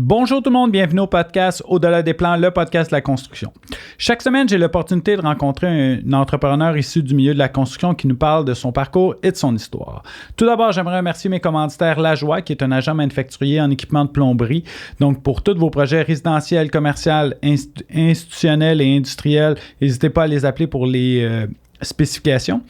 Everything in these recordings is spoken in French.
Bonjour tout le monde, bienvenue au podcast Au-delà des plans, le podcast de la construction. Chaque semaine, j'ai l'opportunité de rencontrer un entrepreneur issu du milieu de la construction qui nous parle de son parcours et de son histoire. Tout d'abord, j'aimerais remercier mes commanditaires Lajoie, qui est un agent manufacturier en équipement de plomberie. Donc, pour tous vos projets résidentiels, commerciaux, institutionnels et industriels, n'hésitez pas à les appeler pour les spécifications,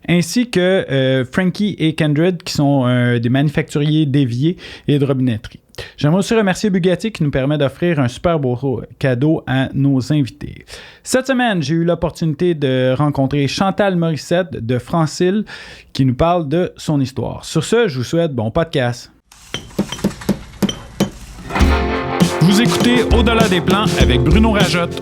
ainsi que Frankie et Kindred, qui sont des manufacturiers d'éviers et de robinetterie. J'aimerais aussi remercier Bugatti qui nous permet d'offrir un super beau cadeau à nos invités. Cette semaine, j'ai eu l'opportunité de rencontrer Chantal Morissette de Francil qui nous parle de son histoire. Sur ce, je vous souhaite bon podcast. Vous écoutez Au-delà des plans avec Bruno Rajotte.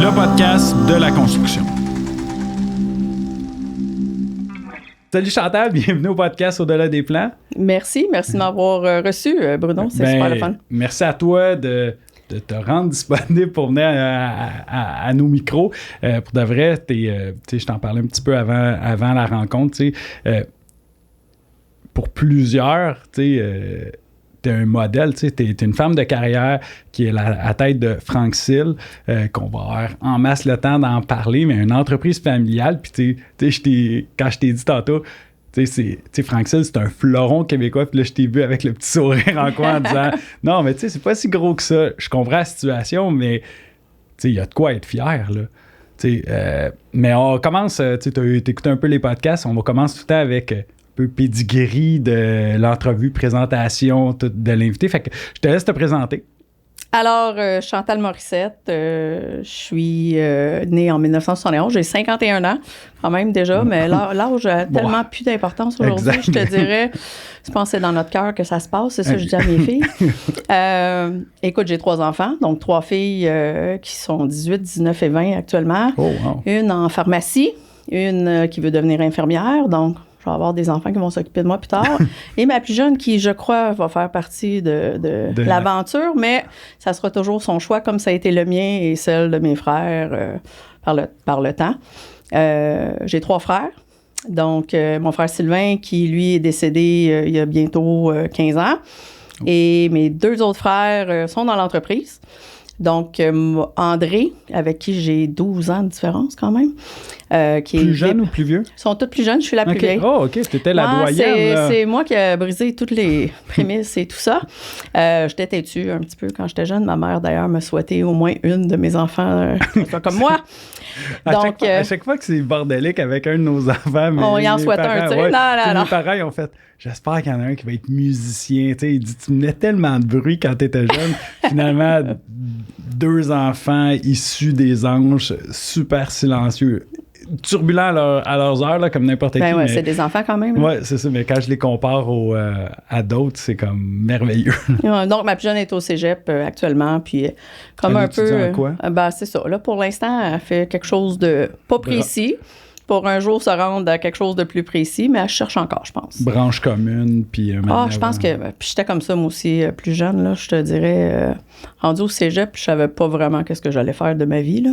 Le podcast de la construction. Salut Chantal, bienvenue au podcast Au-delà des plans. Merci de m'avoir reçu, Bruno, c'est super le fun. Merci à toi de te rendre disponible pour venir à nos micros. Pour de vrai, je t'en parlais un petit peu avant la rencontre. Pour plusieurs, t'es un modèle, t'es une femme de carrière qui est à la tête de Francil, qu'on va avoir en masse le temps d'en parler, mais une entreprise familiale. Puis quand je t'ai dit tantôt, Francil, c'est un fleuron québécois. Puis là, je t'ai vu avec le petit sourire en coin en disant « Non, mais c'est pas si gros que ça. Je comprends la situation, mais il y a de quoi être fier, là. » mais on commence, t'as écouté un peu les podcasts, on va commencer tout le temps avec... peu pedigree de l'entrevue, présentation de l'invité. Fait que je te laisse te présenter. Alors, Chantal Morissette, je suis née en 1971. J'ai 51 ans quand même déjà, mais l'âge a tellement plus d'importance aujourd'hui. Exact. Je te dirais, je pense que c'est dans notre cœur que ça se passe. C'est ça que je dis à mes filles. Écoute, j'ai 3 enfants, donc 3 filles qui sont 18, 19 et 20 actuellement. Oh, wow. Une en pharmacie, une qui veut devenir infirmière, donc je vais avoir des enfants qui vont s'occuper de moi plus tard. Et ma plus jeune qui, je crois, va faire partie de l'aventure, mais ça sera toujours son choix comme ça a été le mien et celle de mes frères par le temps. J'ai 3 frères. Donc, mon frère Sylvain qui, lui, est décédé il y a bientôt 15 ans. Et mes 2 autres frères sont dans l'entreprise. Donc, André, avec qui j'ai 12 ans de différence quand même. Qui plus jeune ou plus vieux? Ils sont tous plus jeunes, je suis la plus vieille. Oh, OK, c'était la doyenne. C'est moi qui ai brisé toutes les prémices et tout ça. J'étais têtue un petit peu quand j'étais jeune. Ma mère, d'ailleurs, me souhaitait au moins une de mes enfants comme moi. Donc, à chaque fois que c'est bordélique avec un de nos enfants, on y en souhaite un, tu sais. Non. Mes parents, ils ont fait... J'espère qu'il y en a un qui va être musicien. Il dit, tu menais tellement de bruit quand tu étais jeune. Finalement, 2 enfants issus des anges, super silencieux. Turbulents à leurs heures, là, comme n'importe qui. Ouais, mais, c'est des enfants quand même. Oui, c'est ça. Mais quand je les compare à d'autres, c'est comme merveilleux. Donc, ma plus jeune est au cégep actuellement. Puis, comme un peu. Quoi? C'est ça. Là, pour l'instant, elle fait quelque chose de pas précis. Pour un jour se rendre à quelque chose de plus précis, mais elle cherche encore, je pense. Branche commune, puis... je pense que... Puis j'étais comme ça, moi aussi, plus jeune, là, je te dirais. Rendu au cégep, je savais pas vraiment qu'est-ce que j'allais faire de ma vie, là.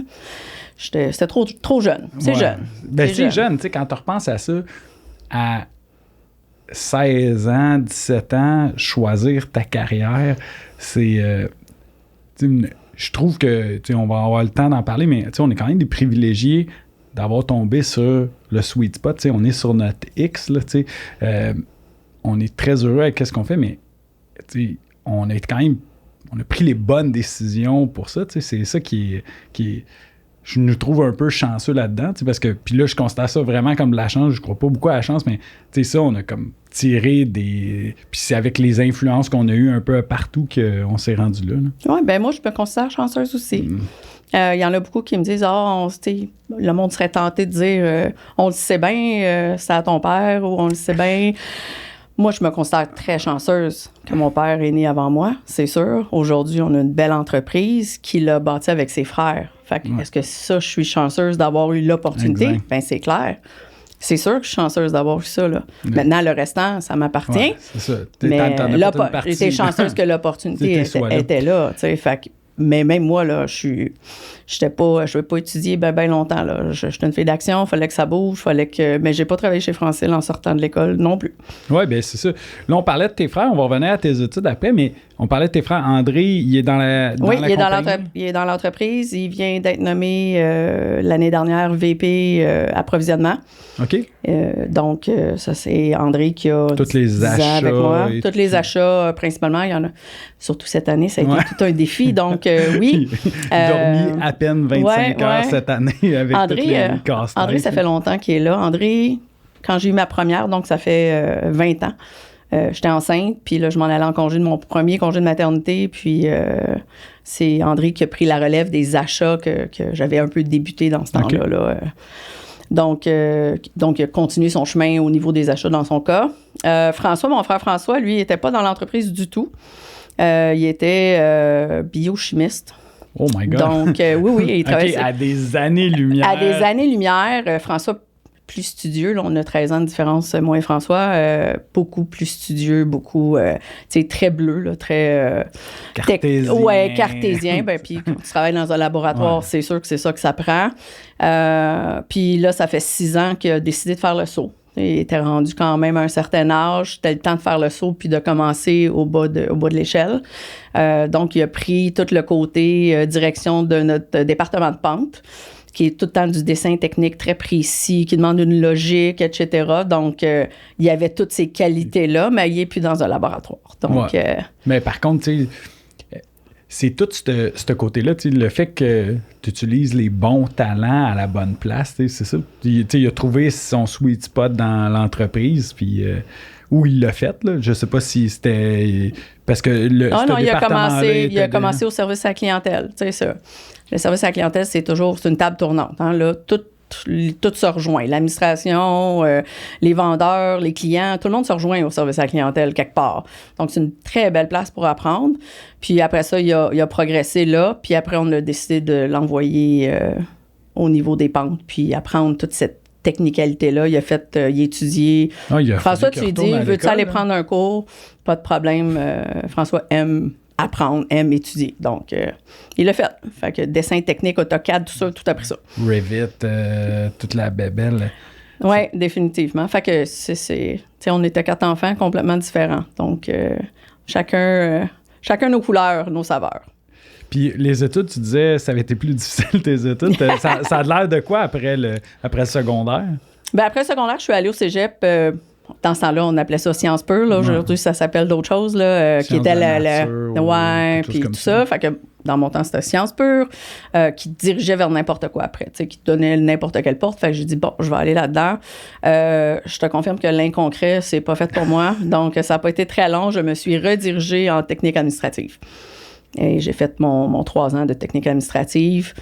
C'était trop jeune. C'est jeune. C'est jeune, tu sais, quand tu repenses à ça, à 16 ans, 17 ans, choisir ta carrière, c'est... je trouve que, tu sais, on va avoir le temps d'en parler, mais tu sais, on est quand même des privilégiés d'avoir tombé sur le sweet spot. T'sais, on est sur notre X, là, on est très heureux avec ce qu'on fait, mais on est quand même... On a pris les bonnes décisions pour ça. C'est ça qui est... Je nous trouve un peu chanceux là-dedans, parce que... Puis là, je constate ça vraiment comme de la chance. Je crois pas beaucoup à la chance, mais ça, on a comme tiré des... Puis c'est avec les influences qu'on a eues un peu partout qu'on s'est rendu là. Oui, ben moi, je me considère chanceuse aussi. Il y en a beaucoup qui me disent le monde serait tenté de dire on le sait bien, c'est à ton père, ou on le sait bien. Moi, je me considère très chanceuse que mon père est né avant moi, c'est sûr. Aujourd'hui, on a une belle entreprise qui l'a bâtie avec ses frères. Fait que, est-ce que ça, je suis chanceuse d'avoir eu l'opportunité? Exact. Ben c'est clair. C'est sûr que je suis chanceuse d'avoir eu ça, là. Maintenant, le restant, ça m'appartient. Ouais, c'est ça. Mais j'étais chanceuse que l'opportunité était là, tu sais. Fait que mais même moi, là, je ne vais pas étudier bien longtemps. Là. J'étais une fille d'action, il fallait que ça bouge, mais j'ai pas travaillé chez Francil en sortant de l'école non plus. Oui, bien c'est ça. Là, on parlait de tes frères, on va revenir à tes études après, mais on parlait de tes frères. André, il est dans la Oui, il est dans l'entreprise. Il vient d'être nommé l'année dernière VP approvisionnement. OK. Donc, ça, c'est André qui a tous les achats avec moi. Tous les achats, principalement. Il y en a, surtout cette année, ça a été tout un défi. Donc, oui. Dormi à peine 25 heures cette année avec André, toutes les casse-têtes. André, ça fait longtemps qu'il est là. André, quand j'ai eu ma première, donc ça fait 20 ans, j'étais enceinte, puis là, je m'en allais en congé de mon premier congé de maternité, puis c'est André qui a pris la relève des achats que j'avais un peu débuté dans ce temps-là. Là. Donc, il a continué son chemin au niveau des achats dans son cas. François, mon frère François, lui, il n'était pas dans l'entreprise du tout. Il était biochimiste. Oh my God! Donc, oui, il travaillait... à des années-lumière. À des années-lumière. François, plus studieux. Là, on a 13 ans de différence, moi et François. Beaucoup plus studieux, beaucoup... tu sais, très bleu, là, très... cartésien. Ouais, cartésien. Puis quand tu travailles dans un laboratoire, c'est sûr que c'est ça que ça prend. Puis là, ça fait 6 ans qu'il a décidé de faire le saut. Il était rendu quand même à un certain âge. C'était le temps de faire le saut puis de commencer au bas de l'échelle. Donc, il a pris tout le côté direction de notre département de pente, qui est tout le temps du dessin technique très précis, qui demande une logique, etc. Donc, il y avait toutes ces qualités-là, mais il n'est plus dans un laboratoire. Donc, mais par contre, tu sais, c'est tout ce côté-là, le fait que tu utilises les bons talents à la bonne place, c'est ça. Il a trouvé son sweet spot dans l'entreprise, puis où il l'a fait. Là. Je sais pas si c'était... Parce que il a commencé au service à la clientèle. Tu sais, ça. Le service à la clientèle, c'est une table tournante. Hein, là, tout se rejoint. L'administration, les vendeurs, les clients, tout le monde se rejoint au service à la clientèle quelque part. Donc, c'est une très belle place pour apprendre. Puis après ça, il a progressé là. Puis après, on a décidé de l'envoyer au niveau des pentes, puis apprendre toute cette technicalité-là. Il a étudié. François, tu lui dis, veux-tu aller prendre un cours? Pas de problème. François aime apprendre, aime étudier. Donc, il l'a fait. Fait que dessin technique, AutoCAD, tout ça, tout appris ça. Revit, toute la bébelle. Oui, définitivement. Fait que on était 4 enfants complètement différents. Donc, chacun nos couleurs, nos saveurs. Puis les études, tu disais, ça avait été plus difficile, tes études. ça a l'air de quoi après le secondaire? Bien, après le secondaire, je suis allée au cégep. Dans ce temps-là, on appelait ça sciences pures. Là. Aujourd'hui, ça s'appelle d'autres choses. Là, qui était puis tout ça. Fait que dans mon temps, c'était sciences pures, qui dirigeait vers n'importe quoi après, qui te donnait n'importe quelle porte. Fait que j'ai dit, bon, je vais aller là-dedans. Je te confirme que l'inconcret, c'est pas fait pour moi. Donc, ça n'a pas été très long. Je me suis redirigée en technique administrative. Et j'ai fait mon 3 ans de technique administrative.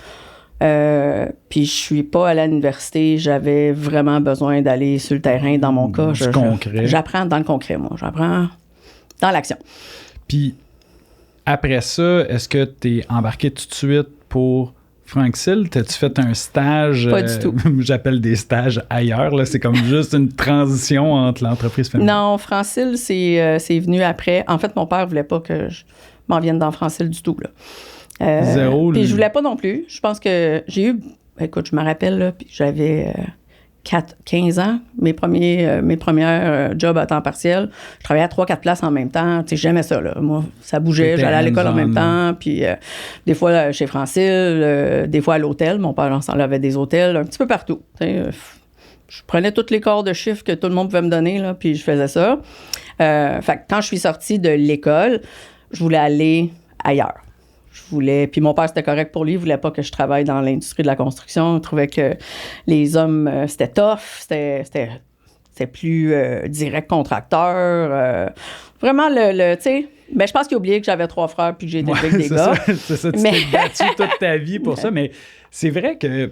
Puis je suis pas à l'université. J'avais vraiment besoin d'aller sur le terrain. Dans mon cas, j'apprends dans le concret, moi. J'apprends dans l'action. Puis après ça, est-ce que tu es embarqué tout de suite pour Francil? T'as-tu fait un stage? Pas du tout. J'appelle des stages ailleurs. Là. C'est comme juste une transition entre l'entreprise familiale. Non, Francil, c'est venu après. En fait, mon père voulait pas que je m'en vienne dans Francil du tout, là. Zéro. Puis je voulais pas non plus. Je pense que j'ai eu... Écoute, je me rappelle, là, puis j'avais 15 ans, mes premières jobs à temps partiel. Je travaillais à 3-4 places en même temps. Tu sais, j'aimais ça, là. Moi, ça bougeait. J'allais à l'école en même temps. Puis des fois, chez Francil, des fois à l'hôtel. Mon père, on avait des hôtels un petit peu partout. Tu sais, je prenais tous les corps de chiffres que tout le monde pouvait me donner, là, puis je faisais ça. Fait que quand je suis sortie de l'école, je voulais aller ailleurs. Puis mon père, c'était correct pour lui. Il voulait pas que je travaille dans l'industrie de la construction. Il trouvait que les hommes, c'était tough. C'était plus direct contracteur. Vraiment, tu sais... Mais je pense qu'il a oublié que j'avais 3 frères puis que j'ai été avec des gars. C'est ça, tu t'es battu toute ta vie pour ça. Mais c'est vrai que... Tu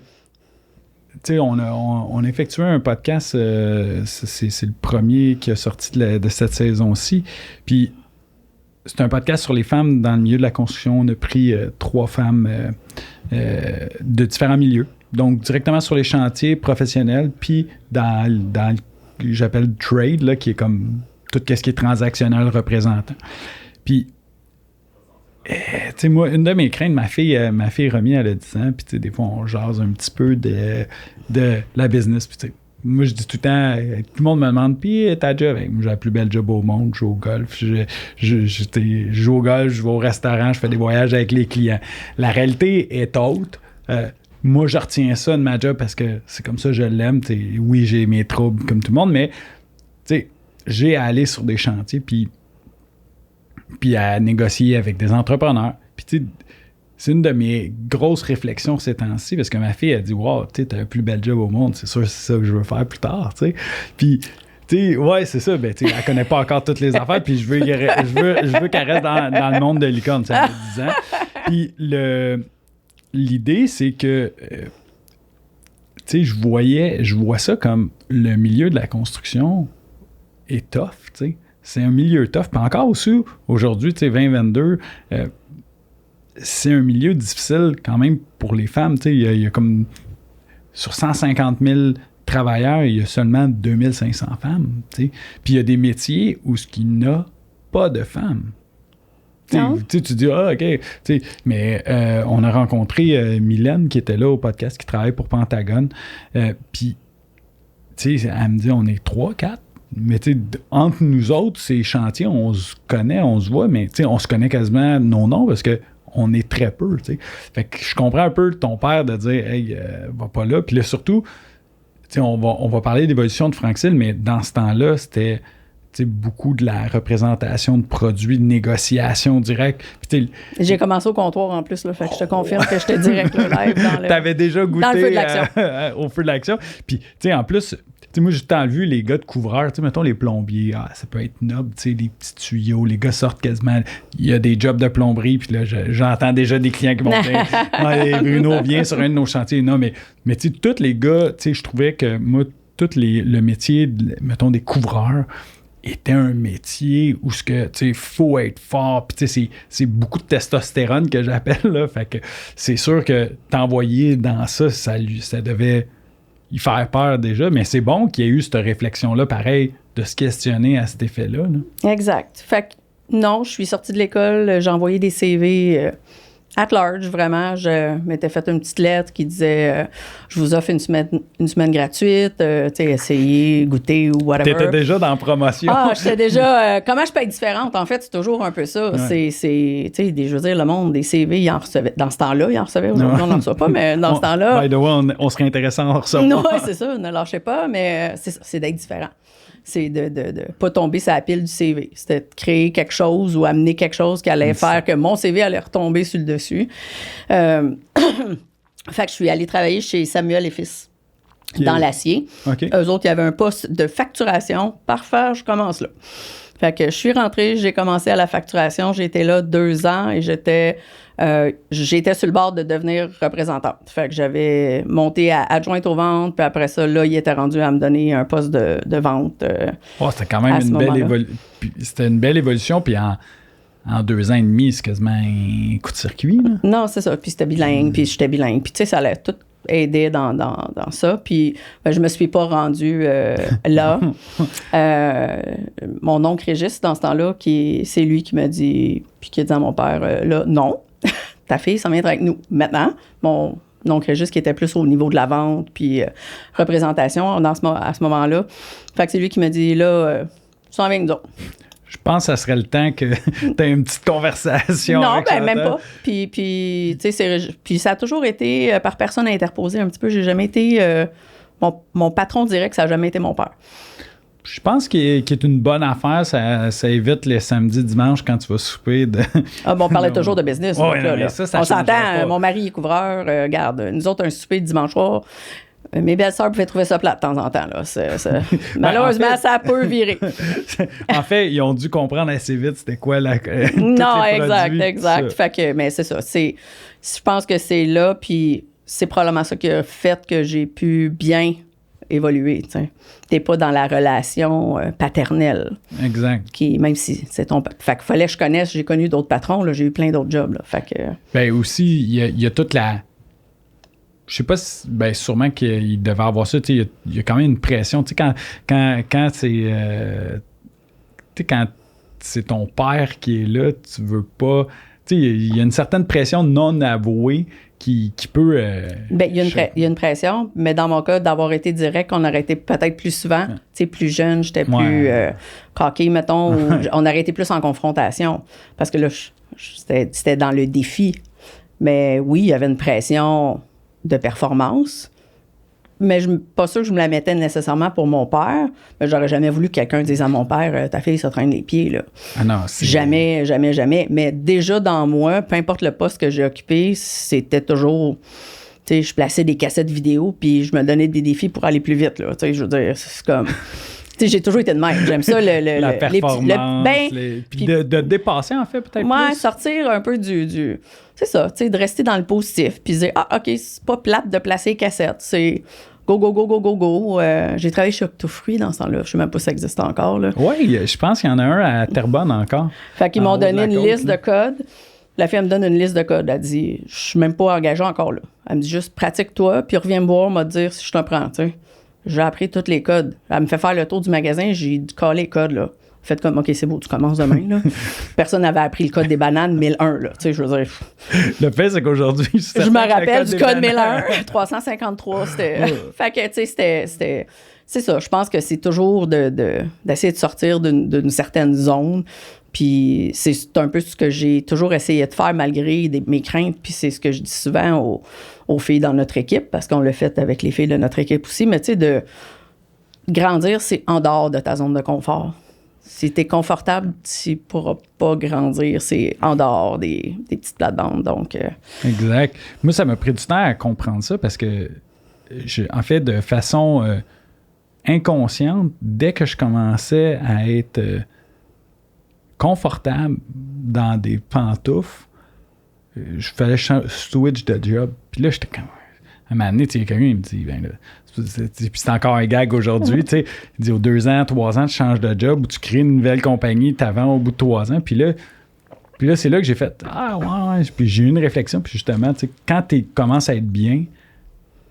sais, on a effectué un podcast, c'est le premier qui a sorti de cette saison-ci. Puis c'est un podcast sur les femmes dans le milieu de la construction. On a pris 3 femmes de différents milieux. Donc, directement sur les chantiers professionnels, puis dans j'appelle trade, là, qui est comme tout ce qui est transactionnel représentant. Puis, tu sais, moi, une de mes craintes, ma fille Romy, elle a 10 ans, puis tu sais, des fois, on jase un petit peu de la business, puis tu sais, moi, je dis tout le temps, tout le monde me demande, puis ta job, moi, j'ai la plus belle job au monde, je joue au golf, je joue au golf, je vais au restaurant, je fais des voyages avec les clients. La réalité est autre. Moi, je retiens ça de ma job parce que c'est comme ça, je l'aime. T'sais, oui, j'ai mes troubles comme tout le monde, mais j'ai à aller sur des chantiers puis à négocier avec des entrepreneurs. Puis c'est une de mes grosses réflexions ces temps-ci parce que ma fille a dit « Wow, t'as le plus bel job au monde, c'est sûr c'est ça que je veux faire plus tard. » Puis ouais, c'est ça. Ben, elle connaît pas encore toutes les affaires, puis je veux qu'elle reste dans le monde de licorne, ça fait 10 ans. Puis l'idée, c'est que, je vois ça comme le milieu de la construction est tough, tu sais. C'est un milieu tough. Puis encore aussi, aujourd'hui, 2022, c'est un milieu difficile quand même pour les femmes. Il y a comme, sur 150 000 travailleurs, il y a seulement 2500 femmes, tu sais. Puis il y a des métiers où il n'y a pas de femmes. Tu dis, OK. Mais on a rencontré Mylène qui était là au podcast, qui travaille pour Pentagone. Puis, elle me dit, on est 3, 4. Mais entre nous autres, ces chantiers, on se connaît, on se voit, mais on se connaît quasiment nos noms parce qu'on est très peu. T'sais. Fait que je comprends un peu ton père de dire, hey, va pas là. Puis là, surtout, on va parler d'évolution de Francil, mais dans ce temps-là, c'était beaucoup de la représentation de produits, de négociation directe. J'ai commencé au comptoir en plus, là, fait que je te confirme que j'étais direct live dans le... T'avais déjà goûté dans le feu de l'action. Au feu de l'action. Puis, en plus, moi, j'ai tant vu les gars de couvreurs, mettons les plombiers, ça peut être noble, les petits tuyaux, les gars sortent quasiment, il y a des jobs de plomberie, puis là, j'entends déjà des clients qui vont dire « Bruno, viens sur un de nos chantiers. » Non, mais tous les gars, je trouvais que moi, le métier, mettons, des couvreurs, était un métier où faut être fort, puis c'est beaucoup de testostérone que j'appelle, là, fait que c'est sûr que t'envoyer dans ça devait y faire peur déjà, mais c'est bon qu'il y ait eu cette réflexion-là, pareil, de se questionner à cet effet-là. Là. Exact. Fait que non, je suis sortie de l'école, j'ai envoyé des CV at large, vraiment. Je m'étais fait une petite lettre qui disait je vous offre une semaine gratuite, essayez, goûter ou whatever. T'étais déjà dans la promotion. J'étais déjà... comment je peux être différente? En fait, c'est toujours un peu ça. Ouais. Je veux dire, le monde des CV, il en recevait. Dans ce temps-là, il en recevait. Aujourd'hui, on n'en reçoit pas, mais dans ce temps-là... By the way, on serait intéressant à en recevoir. Non, c'est ça, ne lâchez pas, mais c'est d'être différent. C'est de pas tomber sur la pile du CV. C'était de créer quelque chose ou amener quelque chose qui allait faire que mon CV allait retomber sur le dessus. Fait que je suis allée travailler chez Samuel et Fils dans l'acier. Okay. Eux autres, il y avait un poste de facturation. Parfait, je commence là. Fait que je suis rentrée, j'ai commencé à la facturation. J'ai été là 2 ans et j'étais sur le bord de devenir représentante. Fait que j'avais monté à adjointe aux ventes, puis après ça, là, il était rendu à me donner un poste de vente. C'était quand même une belle évolution, puis en 2 ans et demi, c'est quasiment un coup de circuit. Là. Non, c'est ça. Puis c'était bilingue, puis j'étais bilingue. Puis tu sais, ça allait tout aider dans ça. Puis je me suis pas rendue là. Mon oncle Régis, dans ce temps-là, c'est lui qui m'a dit, puis qui a dit à mon père, là, non, ta fille s'en vient avec nous. Maintenant, mon oncle Régis qui était plus au niveau de la vente, puis représentation à ce moment-là. Fait que c'est lui qui m'a dit, là, tu s'en viens avec nous autres. Je pense que ça serait le temps que tu aies une petite conversation. Non, même pas. Puis ça a toujours été par personne interposée un petit peu. J'ai jamais été... mon patron dirait que ça n'a jamais été mon père. Je pense qu'il est une bonne affaire. Ça évite les samedis, dimanches quand tu vas souper. On parlait toujours de business. Ouais, donc, là. Ça on s'entend, mon mari est couvreur. Regarde, nous autres, un souper dimanche soir... Mes belles-sœurs pouvaient trouver ça plat de temps en temps. Là. Malheureusement, en fait, ça peut virer. En fait, ils ont dû comprendre assez vite c'était quoi la... Non, exact. Fait que, mais c'est ça. Je pense que c'est là, puis c'est probablement ça qui a fait que j'ai pu bien évoluer. T'es pas dans la relation paternelle. Exact. Même si c'est ton... Fait qu'il fallait que je connaisse. J'ai connu d'autres patrons. Là, j'ai eu plein d'autres jobs. Là, fait que... Ben aussi, il y a toute la... Je sais pas si, sûrement qu'il devait avoir ça, il y a quand même une pression, quand c'est quand c'est ton père qui est là, tu veux pas tu sais, il y a une certaine pression non avouée qui peut... il y a une pression, mais dans mon cas, d'avoir été direct, on aurait été peut-être plus souvent. Tu sais, plus jeune, j'étais plus coquée, mettons, ou on aurait été plus en confrontation. Parce que là, c'était dans le défi. Mais oui, il y avait une pression de performance. Mais je ne suis pas sûre que je me la mettais nécessairement pour mon père. Mais j'aurais jamais voulu que quelqu'un dise à mon père, ta fille se traîne les pieds, là. Ah non, jamais. Mais déjà dans moi, peu importe le poste que j'ai occupé, c'était toujours... Tu sais, je plaçais des cassettes vidéo, puis je me donnais des défis pour aller plus vite, là. Tu sais, je veux dire, c'est comme... Tu sais, j'ai toujours été de même. J'aime ça, la performance. Puis de dépasser, en fait, peut-être plus. Sortir un peu du... C'est ça, tu sais, de rester dans le positif, puis dire, OK, c'est pas plate de placer les cassettes, c'est... Go. J'ai travaillé chez Octofruit dans ce temps-là. Je sais même pas si ça existe encore. Oui, je pense qu'il y en a un à Terrebonne encore. Fait qu'ils m'ont donné une liste de codes. La fille me donne une liste de codes. Elle dit, je suis même pas engagée encore là. Elle me dit juste, pratique-toi, puis reviens me voir, me dire si je te prends, tu sais. J'ai appris tous les codes. Elle me fait faire le tour du magasin, j'ai collé les codes, là. Faites comme, OK, c'est beau, tu commences demain, là. Personne n'avait appris le code des bananes 1001, là. Tu sais, je veux dire. Le fait, c'est qu'aujourd'hui, je me rappelle du code 1001, 353, c'était. Fait que, tu sais, c'était. C'est ça. Je pense que c'est toujours d'essayer de sortir d'une certaine zone. Puis c'est un peu ce que j'ai toujours essayé de faire malgré mes craintes. Puis c'est ce que je dis souvent aux filles dans notre équipe, parce qu'on l'a fait avec les filles de notre équipe aussi. Mais tu sais, de grandir, c'est en dehors de ta zone de confort. Si t'es confortable, tu pourras pas grandir. C'est en dehors des petites plates-bandes. Donc, Exact. Moi, ça m'a pris du temps à comprendre ça parce que, en fait, de façon inconsciente, dès que je commençais à être confortable dans des pantoufles, je fallait switch de job. Puis là, j'étais comme... À un moment donné, quelqu'un il me dit, ben là, puis c'est encore un gag aujourd'hui, tu sais, il dit aux 2 ans, 3 ans, tu changes de job ou tu crées une nouvelle compagnie, tu vends au bout de 3 ans. Puis là, c'est là que j'ai fait, ouais. Puis j'ai eu une réflexion, puis justement, tu sais, quand tu commences à être bien,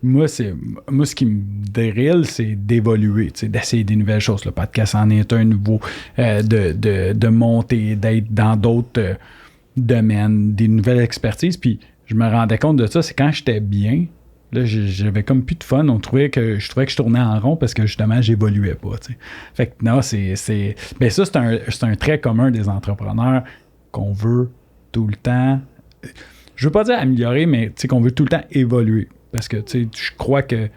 moi, ce qui me dérile, c'est d'évoluer, tu sais, d'essayer des nouvelles choses. Le podcast en est un nouveau, de monter, d'être dans d'autres domaines, des nouvelles expertises. Puis je me rendais compte de ça, c'est quand j'étais bien. Là, j'avais comme plus de fun. Je trouvais que je tournais en rond parce que justement, j'évoluais pas. T'sais. Fait que non, ben ça, c'est un trait commun des entrepreneurs qu'on veut tout le temps. Je veux pas dire améliorer, mais qu'on veut tout le temps évoluer. Parce que je crois que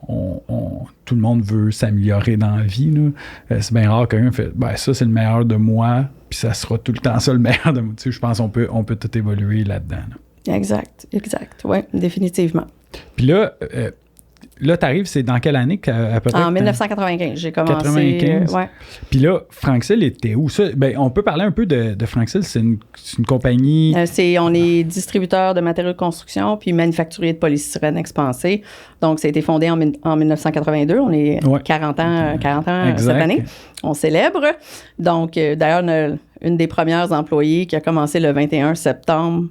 tout le monde veut s'améliorer dans la vie. Là. C'est bien rare que quelqu'un fait ça, c'est le meilleur de moi, puis ça sera tout le temps ça le meilleur de moi. Je pense qu'on peut tout évoluer là-dedans. Là. Exact. Oui, définitivement. Puis là, t'arrives, c'est dans quelle année peut-être? En 1995, j'ai commencé. 95? Ouais. Puis là, Franxil était où? Ça, ben, on peut parler un peu de Franxil, c'est une compagnie... on est distributeur de matériaux de construction puis manufacturier de polystyrène expansé. Donc, ça a été fondé en 1982. On est 40 ans cette année. On célèbre. Donc, d'ailleurs, une des premières employées qui a commencé le 21 septembre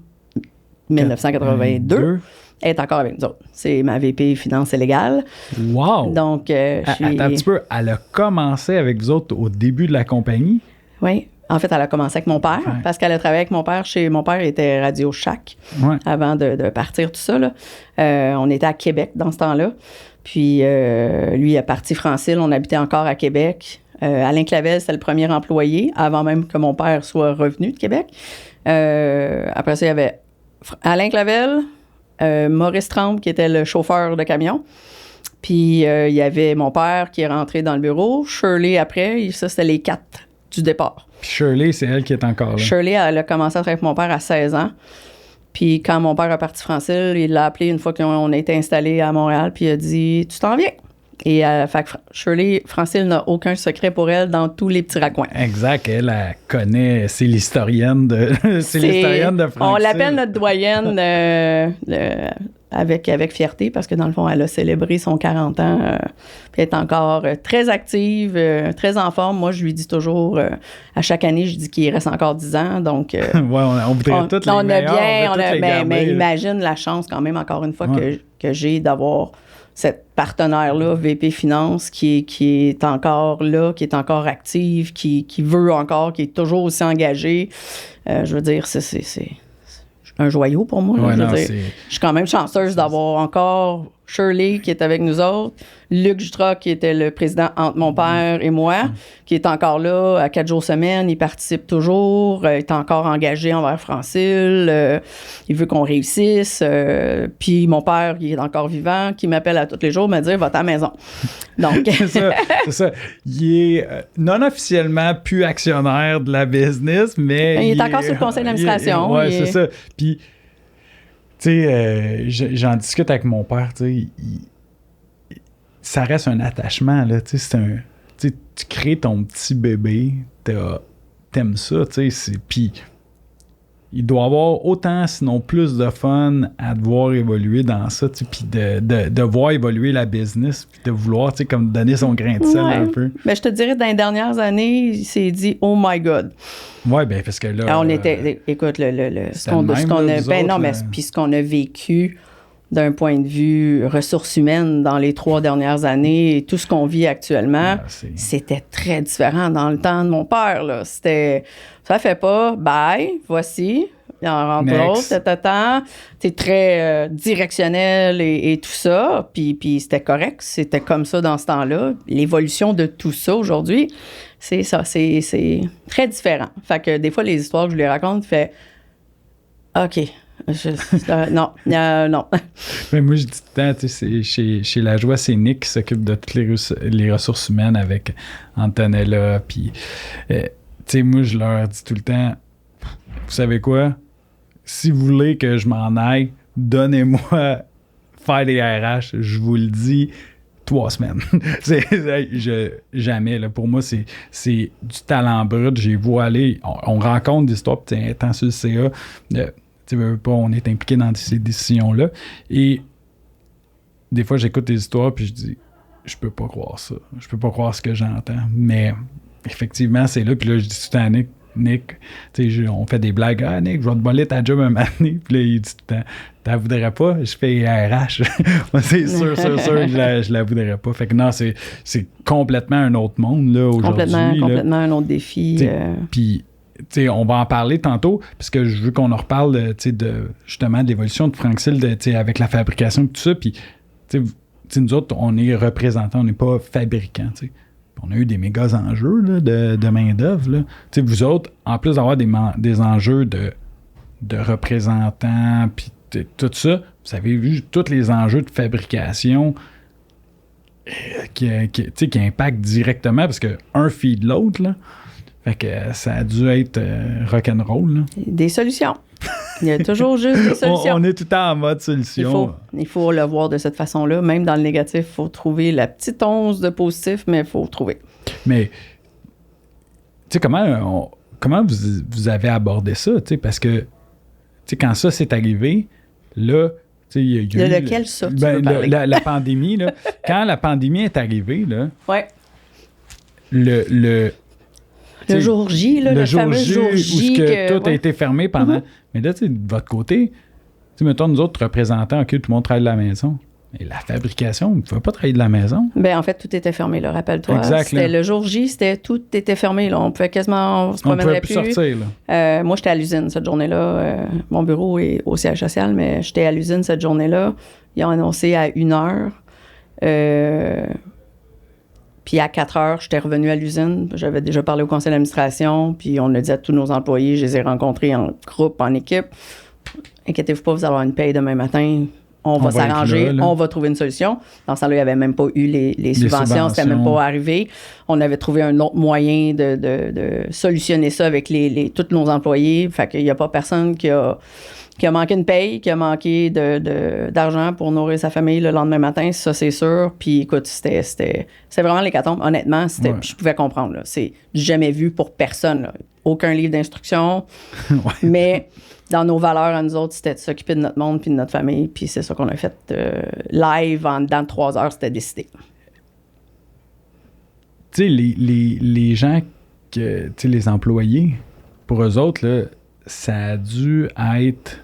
1982... est encore avec nous autres. C'est ma VP Finance et Légale. Wow! Donc, Attends un petit peu. Elle a commencé avec vous autres au début de la compagnie? Oui. En fait, elle a commencé avec mon père parce qu'elle a travaillé avec mon père. Mon père était Radio Shack avant de partir, tout ça. Là. On était à Québec dans ce temps-là. Puis, lui, il a parti Francil. On habitait encore à Québec. Alain Clavel, c'était le premier employé avant même que mon père soit revenu de Québec. Après ça, il y avait Alain Clavel, Maurice Tremble, qui était le chauffeur de camion. Puis, il y avait mon père qui est rentré dans le bureau. Shirley, après, ça, c'était les 4 du départ. Puis Shirley, c'est elle qui est encore là. Shirley, elle a commencé à travailler avec mon père à 16 ans. Puis, quand mon père a parti Francil, il l'a appelé une fois qu'on a été installé à Montréal, puis il a dit « Tu t'en viens? » Et fait que Shirley, Francil n'a aucun secret pour elle dans tous les petits raccoins. Exact. Elle connaît, c'est l'historienne de Francil. On l'appelle notre doyenne avec fierté parce que dans le fond, elle a célébré son 40 ans. Puis elle est encore très active, très en forme. Moi, je lui dis toujours, à chaque année, je dis qu'il reste encore 10 ans. Donc, on voudrait toutes les meilleures. Mais imagine la chance quand même, encore une fois, que j'ai d'avoir cette partenaire-là, VP Finance, qui est encore là, qui est encore active, qui veut encore, qui est toujours aussi engagée. Je veux dire, un joyau pour moi. Ouais, je suis quand même chanceuse d'avoir encore Shirley qui est avec nous autres, Luc Jutra qui était le président entre mon père et moi, qui est encore là à 4 jours semaine, il participe toujours, il est encore engagé envers Francile, il veut qu'on réussisse, puis mon père, il est encore vivant, qui m'appelle à tous les jours me dire « Va à ta maison ». Donc... c'est ça. Il est non officiellement plus actionnaire de la business, mais... Il est encore sur le conseil d'administration. Oui, c'est ça. Puis... Tu sais, j'en discute avec mon père, tu sais, ça reste un attachement, là, tu sais, tu crées ton petit bébé, t'aimes ça, tu sais, puis il doit avoir autant, sinon plus de fun à te voir évoluer dans ça, tu sais, puis de voir évoluer la business, puis de vouloir, tu sais, comme donner son grain de sel un peu. Mais je te dirais, dans les dernières années, il s'est dit « Oh my God ». Ouais, ben parce que là... Alors, on était... Écoute, ce qu'on a vécu d'un point de vue ressources humaines dans les 3 dernières années et tout ce qu'on vit actuellement, c'était très différent dans le temps de mon père, là. C'était... Ça fait pas, bye, voici, il en rentre l'autre, t'es très directionnel et tout ça, puis c'était correct, c'était comme ça dans ce temps-là. L'évolution de tout ça aujourd'hui, c'est ça, c'est très différent. Fait que des fois, les histoires que je lui raconte, fait OK, non. Mais moi, je dis tout le temps, tu sais, chez La Joie, c'est Nick qui s'occupe de toutes les ressources humaines avec Antonella, puis... tu sais, moi, je leur dis tout le temps, vous savez quoi? Si vous voulez que je m'en aille, donnez-moi faire des RH. Je vous le dis, 3 semaines. Jamais. Là, pour moi, c'est du talent brut. J'ai vu aller. On rencontre des histoires, étant sur le CA, tu veux pas, on est impliqué dans ces décisions-là. Et des fois, j'écoute des histoires, puis je dis, je peux pas croire ça. Je peux pas croire ce que j'entends. Mais... effectivement, c'est là. Puis là, je dis tout le temps à Nick, on fait des blagues. Ah, Nick, je vais te voler ta job un matin. Puis là, il dit tout le temps, t'en voudrais pas? Je fais RH. Moi, c'est sûr que je la voudrais pas. Fait que non, c'est complètement un autre monde, là, aujourd'hui. Complètement un autre défi. Puis, on va en parler tantôt, parce que je veux qu'on en reparle, justement, de l'évolution de Francile, avec la fabrication et tout ça. Puis, nous autres, on est représentants, on n'est pas fabricants, tu sais. On a eu des méga enjeux là, de main-d'œuvre. Vous autres, en plus d'avoir des enjeux de représentants, puis tout ça, vous avez vu tous les enjeux de fabrication qui impactent directement, parce qu'un feed l'autre. Là. Fait que ça a dû être rock'n'roll. Des solutions. Il y a toujours juste des solutions. On est tout le temps en mode solution. Il faut le voir de cette façon-là. Même dans le négatif, il faut trouver la petite once de positif, mais il faut trouver. Mais, tu sais, comment vous avez abordé ça? Parce que, tu sais, quand ça s'est arrivé, là, tu sais, il y a eu... De lequel ça, tu veux parler? La pandémie, là. Quand la pandémie est arrivée, là... Ouais. Le jour J, là, le fameux jour J. Où tout a été fermé pendant... Mm-hmm. Mais là, tu sais, de votre côté, tu sais, mettons, nous autres représentants, OK, tout le monde travaille de la maison. Mais la fabrication, vous ne pouvez pas travailler de la maison. Bien, en fait, tout était fermé, là, rappelle-toi. Exact. C'était le jour J, tout était fermé, là. On pouvait quasiment... On se promènerait plus. Sortir, là. Moi, j'étais à l'usine cette journée-là. Mon bureau est au siège social, mais j'étais à l'usine cette journée-là. Ils ont annoncé à 1h. Puis à 4h, j'étais revenue à l'usine. J'avais déjà parlé au conseil d'administration. Puis on a dit à tous nos employés, je les ai rencontrés en groupe, en équipe. Inquiétez-vous pas, vous allez avoir une paye demain matin. On va s'arranger, on va trouver une solution. Dans ce temps-là, il n'y avait même pas eu les subventions, c'était même pas arrivé. On avait trouvé un autre moyen de solutionner ça avec tous nos employés. Fait qu'il n'y a pas personne qui a manqué une paye, qui a manqué d'argent pour nourrir sa famille le lendemain matin, ça c'est sûr. Puis écoute, c'était vraiment l'hécatombe. Honnêtement, je pouvais comprendre. Là. C'est jamais vu pour personne. Là. Aucun livre d'instruction. Mais dans nos valeurs à nous autres, c'était de s'occuper de notre monde puis de notre famille. Puis c'est ça qu'on a fait live en dedans de 3 heures, c'était décidé. Tu sais, les gens, les employés, pour eux autres, là, ça a dû être...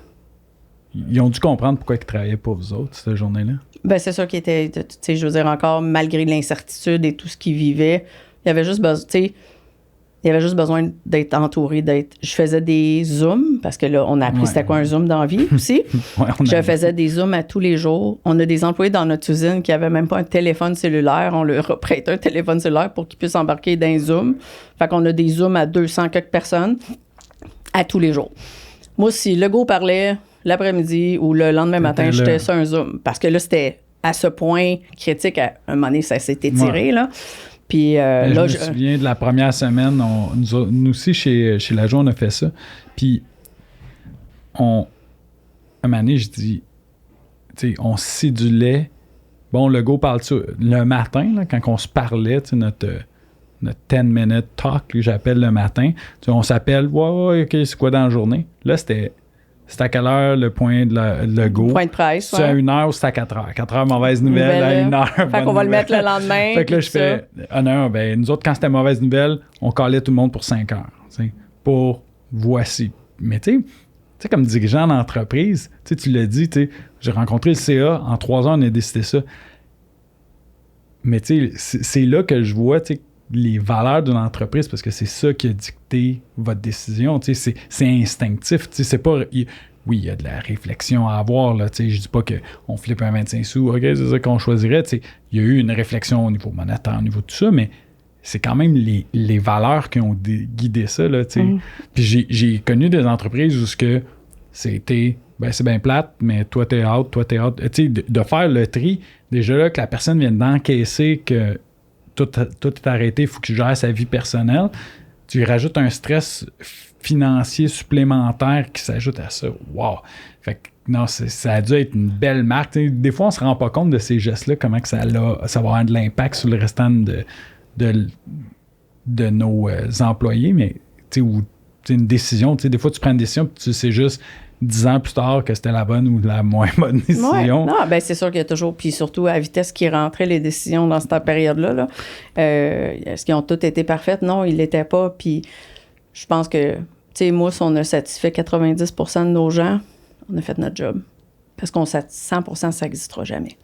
Ils ont dû comprendre pourquoi ils travaillaient pour vous autres, cette journée-là. Bien, c'est ça qui était... Tu sais, je veux dire, encore, malgré l'incertitude et tout ce qu'ils vivaient, il y avait juste besoin d'être entouré, Je faisais des Zooms, parce que là, on a appris c'était quoi un Zoom dans la vie aussi. Je faisais des Zooms à tous les jours. On a des employés dans notre usine qui n'avaient même pas un téléphone cellulaire. On leur a prêté un téléphone cellulaire pour qu'ils puissent embarquer dans un Zoom. Fait qu'on a des Zooms à 200 quelques personnes à tous les jours. Moi, si le gars parlait l'après-midi ou le lendemain matin, j'étais sur un Zoom. Parce que là, c'était à ce point critique. À un moment donné, ça s'est étiré, là. Puis là, je me souviens de la première semaine, nous aussi, chez La Joie, on a fait ça. Puis, à un moment donné, je dis, tu sais, on sidulait. Bon, le gars parle ça le matin, là, quand on se parlait, tu sais, notre 10-minute talk, que j'appelle le matin. Tu sais, on s'appelle, ouais, OK, c'est quoi dans la journée? Là, c'était à quelle heure le point de le go? Point de presse, c'est à 1h ou c'est à 4h? 4h, mauvaise nouvelle, à 1h. Fait qu'on va le mettre le lendemain. Fait que là, je fais, non, ben, nous autres, quand c'était mauvaise nouvelle, on calait tout le monde pour 5 heures. Pour voici. Mais tu sais, comme dirigeant d'entreprise, tu l'as dit, j'ai rencontré le CA, en 3 ans, on a décidé ça. Mais tu sais, c'est là que je vois, tu sais, les valeurs d'une entreprise, parce que c'est ça qui a dicté votre décision. C'est instinctif. C'est pas... Oui, il y a de la réflexion à avoir. Là, je dis pas qu'on flippe un 25 sous. OK, c'est ça qu'on choisirait. Il y a eu une réflexion au niveau monétaire, au niveau de tout ça, mais c'est quand même les valeurs qui ont guidé ça. Là, Puis j'ai connu des entreprises où c'était... Ben, c'est bien plate, mais toi, t'es out. De faire le tri, déjà là, que la personne vienne d'encaisser que tout est arrêté, il faut qu'il gère sa vie personnelle. Tu rajoutes un stress financier supplémentaire qui s'ajoute à ça. Wow! Fait que non, ça a dû être une belle marque. Des fois, on se rend pas compte de ces gestes-là, comment que ça va avoir de l'impact sur le restant de nos employés, mais une décision, des fois, tu prends une décision puis tu sais juste 10 ans plus tard que c'était la bonne ou la moins bonne décision. Ouais. Non, ben c'est sûr qu'il y a toujours, puis surtout à la vitesse qui rentraient les décisions dans cette période-là. Là. Est-ce qu'ils ont toutes été parfaites? Non, ils ne l'étaient pas. Puis je pense que, tu sais, moi, si on a satisfait 90% de nos gens, on a fait notre job. Parce qu'on 100%, ça n'existera jamais.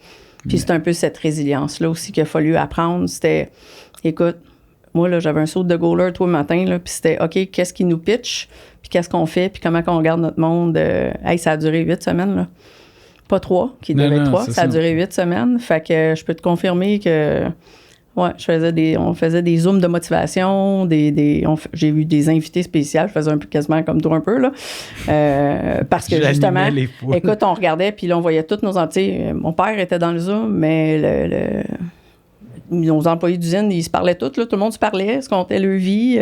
Puis c'est un peu cette résilience-là aussi qu'il a fallu apprendre. C'était, écoute, moi, là, j'avais un saut de goaler tout le matin, là, puis c'était, OK, qu'est-ce qui nous pitch? Puis qu'est-ce qu'on fait? Puis comment on garde notre monde? Ça a duré 8 semaines, là. Pas 3, qui devait être 3. Ça a duré 8 semaines. Fait que je peux te confirmer que, ouais, on faisait des zooms de motivation, j'ai eu des invités spéciaux. Je faisais quasiment comme toi un peu, là. Parce que justement, écoute, on regardait, puis là, on voyait tous nos entiers. Mon père était dans le zoom, mais nos employés d'usine, ils se parlaient tous, là, tout le monde se parlait, se comptait leur vie.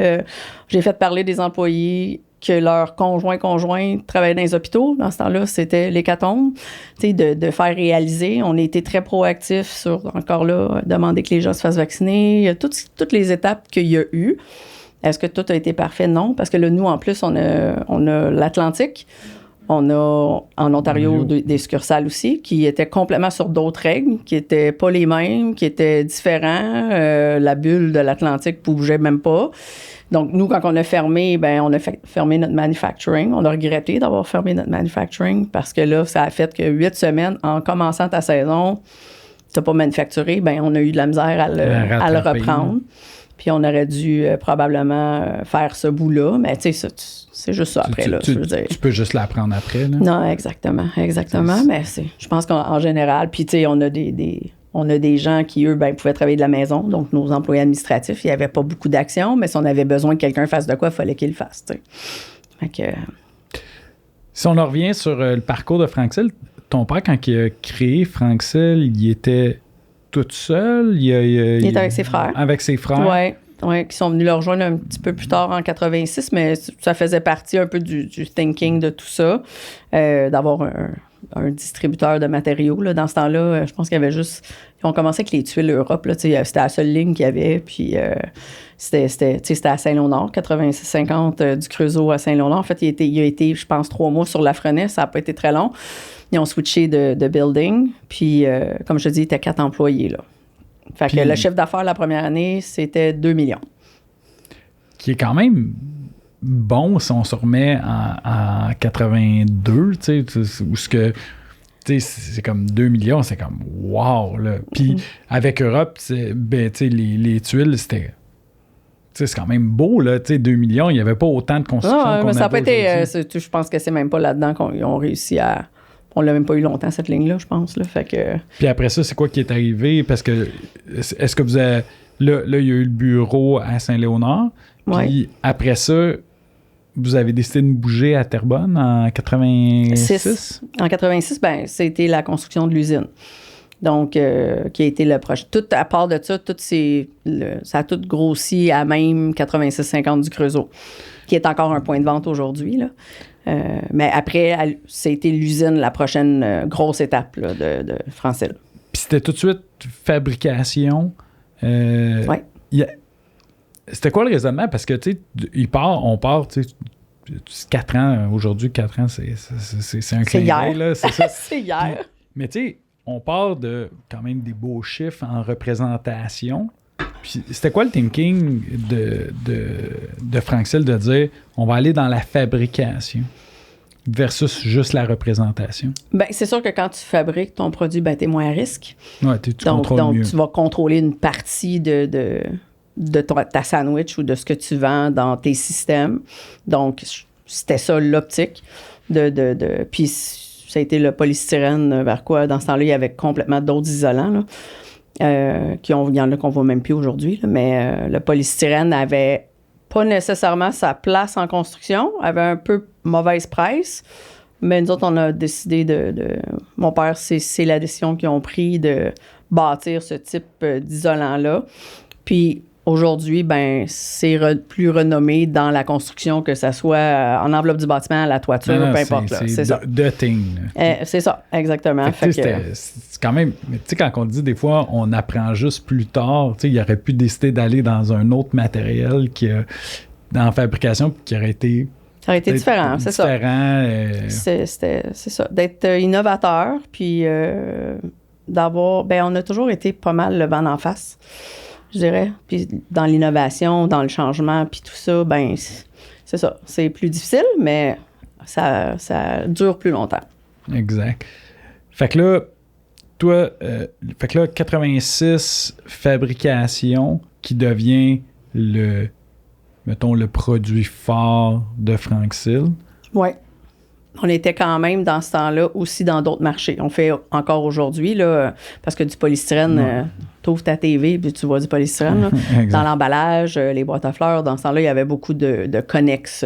J'ai fait parler des employés que leurs conjoints travaillaient dans les hôpitaux. Dans ce temps-là, c'était l'hécatombe. De faire réaliser. On a été très proactifs sur, encore là, demander que les gens se fassent vacciner. Toutes les étapes qu'il y a eu. Est-ce que tout a été parfait? Non. Parce que là, nous, en plus, on a l'Atlantique. On a en Ontario des succursales aussi qui étaient complètement sur d'autres règles, qui n'étaient pas les mêmes, qui étaient différents. La bulle de l'Atlantique ne bougeait même pas. Donc, nous, quand on a fermé, on a fermé notre manufacturing. On a regretté d'avoir fermé notre manufacturing parce que là, ça a fait que 8 semaines, en commençant ta saison, tu n'as pas manufacturé, on a eu de la misère à le reprendre. Puis on aurait dû probablement faire ce bout-là, mais tu sais, c'est juste ça après, là, je veux dire. Tu peux juste l'apprendre après, là? Non, exactement. Mais je pense qu'en général, puis tu sais, on a des gens qui, eux, pouvaient travailler de la maison, donc nos employés administratifs, il n'y avait pas beaucoup d'actions, mais si on avait besoin que quelqu'un fasse de quoi, il fallait qu'il le fasse, tu sais. Fait que... Si on en revient sur le parcours de Franxel, ton père, quand il a créé Franxel, il était tout seul? Il était avec ses frères. Avec ses frères? Oui, qui sont venus le rejoindre un petit peu plus tard en 86, mais ça faisait partie un peu du thinking de tout ça, d'avoir un distributeur de matériaux. Là. Dans ce temps-là, je pense qu'il y avait juste... Ils ont commencé avec les tuiles Europe. Là, c'était la seule ligne qu'il y avait. Puis c'était à Saint-Léonard, 86-50 du Creusot à Saint-Léonard. En fait, il a été, je pense, 3 mois sur la Frenette. Ça n'a pas été très long. Ils ont switché de building. Puis, comme je te dis, il était 4 employés. Là. Fait que le chiffre d'affaires la première année, c'était 2 millions. Qui est quand même... bon, si on se remet en 82, tu sais, où c'est comme 2 millions, c'est comme wow, là. Puis avec Europe, tu sais, les tuiles, c'était c'est quand même beau, là, 2 millions, il n'y avait pas autant de construction qu'on mais ça n'a pas été... je pense que c'est même pas là-dedans qu'ils ont réussi à... On l'a même pas eu longtemps, cette ligne-là, je pense. Là, fait que... Puis après ça, c'est quoi qui est arrivé? Parce que, est-ce que vous avez... Là, il y a eu le bureau à Saint-Léonard. Puis après ça, vous avez décidé de bouger à Terrebonne en 86? En 86, c'était la construction de l'usine. Donc, qui a été le projet. Tout, à part de ça, ça a tout grossi à même 86-50 du Creusot, qui est encore un point de vente aujourd'hui, là. Mais après, c'était l'usine, la prochaine grosse étape là, de Francil. Puis c'était tout de suite fabrication. Oui. C'était quoi le raisonnement? Parce que, tu sais, on part, tu sais, 4 ans, aujourd'hui, 4 ans, c'est un clin d'œil, là, c'est ça. C'est hier. Puis, mais tu sais, on part de quand même des beaux chiffres en représentation. Puis c'était quoi le thinking de Francil de dire on va aller dans la fabrication versus juste la représentation? Bien, c'est sûr que quand tu fabriques ton produit, t'es moins à risque. Ouais, tu contrôles mieux. Donc, tu vas contrôler une partie de ta sandwich ou de ce que tu vends dans tes systèmes. Donc, c'était ça l'optique. Puis, ça a été le polystyrène vers quoi, dans ce temps-là, il y avait complètement d'autres isolants, là. Il y en a qu'on voit même plus aujourd'hui, là, mais le polystyrène n'avait pas nécessairement sa place en construction, avait un peu mauvaise presse, mais nous autres, on a décidé mon père, c'est la décision qu'ils ont pris de bâtir ce type d'isolant-là. Puis aujourd'hui, c'est plus renommé dans la construction, que ça soit en enveloppe du bâtiment, à la toiture, peu importe. C'est ça. C'est ça, exactement. C'est quand même... Mais tu sais, quand on dit des fois, on apprend juste plus tard, tu sais, il aurait pu décider d'aller dans un autre matériel dans la fabrication qui aurait été... Ça aurait été différent, c'est ça. C'est ça. D'être innovateur, puis d'avoir... on a toujours été pas mal le vent d'en face, je dirais. Puis dans l'innovation, dans le changement, puis tout ça, c'est ça. C'est plus difficile, mais ça dure plus longtemps. Exact. Fait que là, toi, 86, fabrication, qui devient le produit fort de Francil. Oui. On était quand même dans ce temps-là aussi dans d'autres marchés. On fait encore aujourd'hui, là, parce que du polystyrène, t'ouvres ta TV puis tu vois du polystyrène. Là. Dans l'emballage, les boîtes à fleurs, dans ce temps-là, il y avait beaucoup de connexes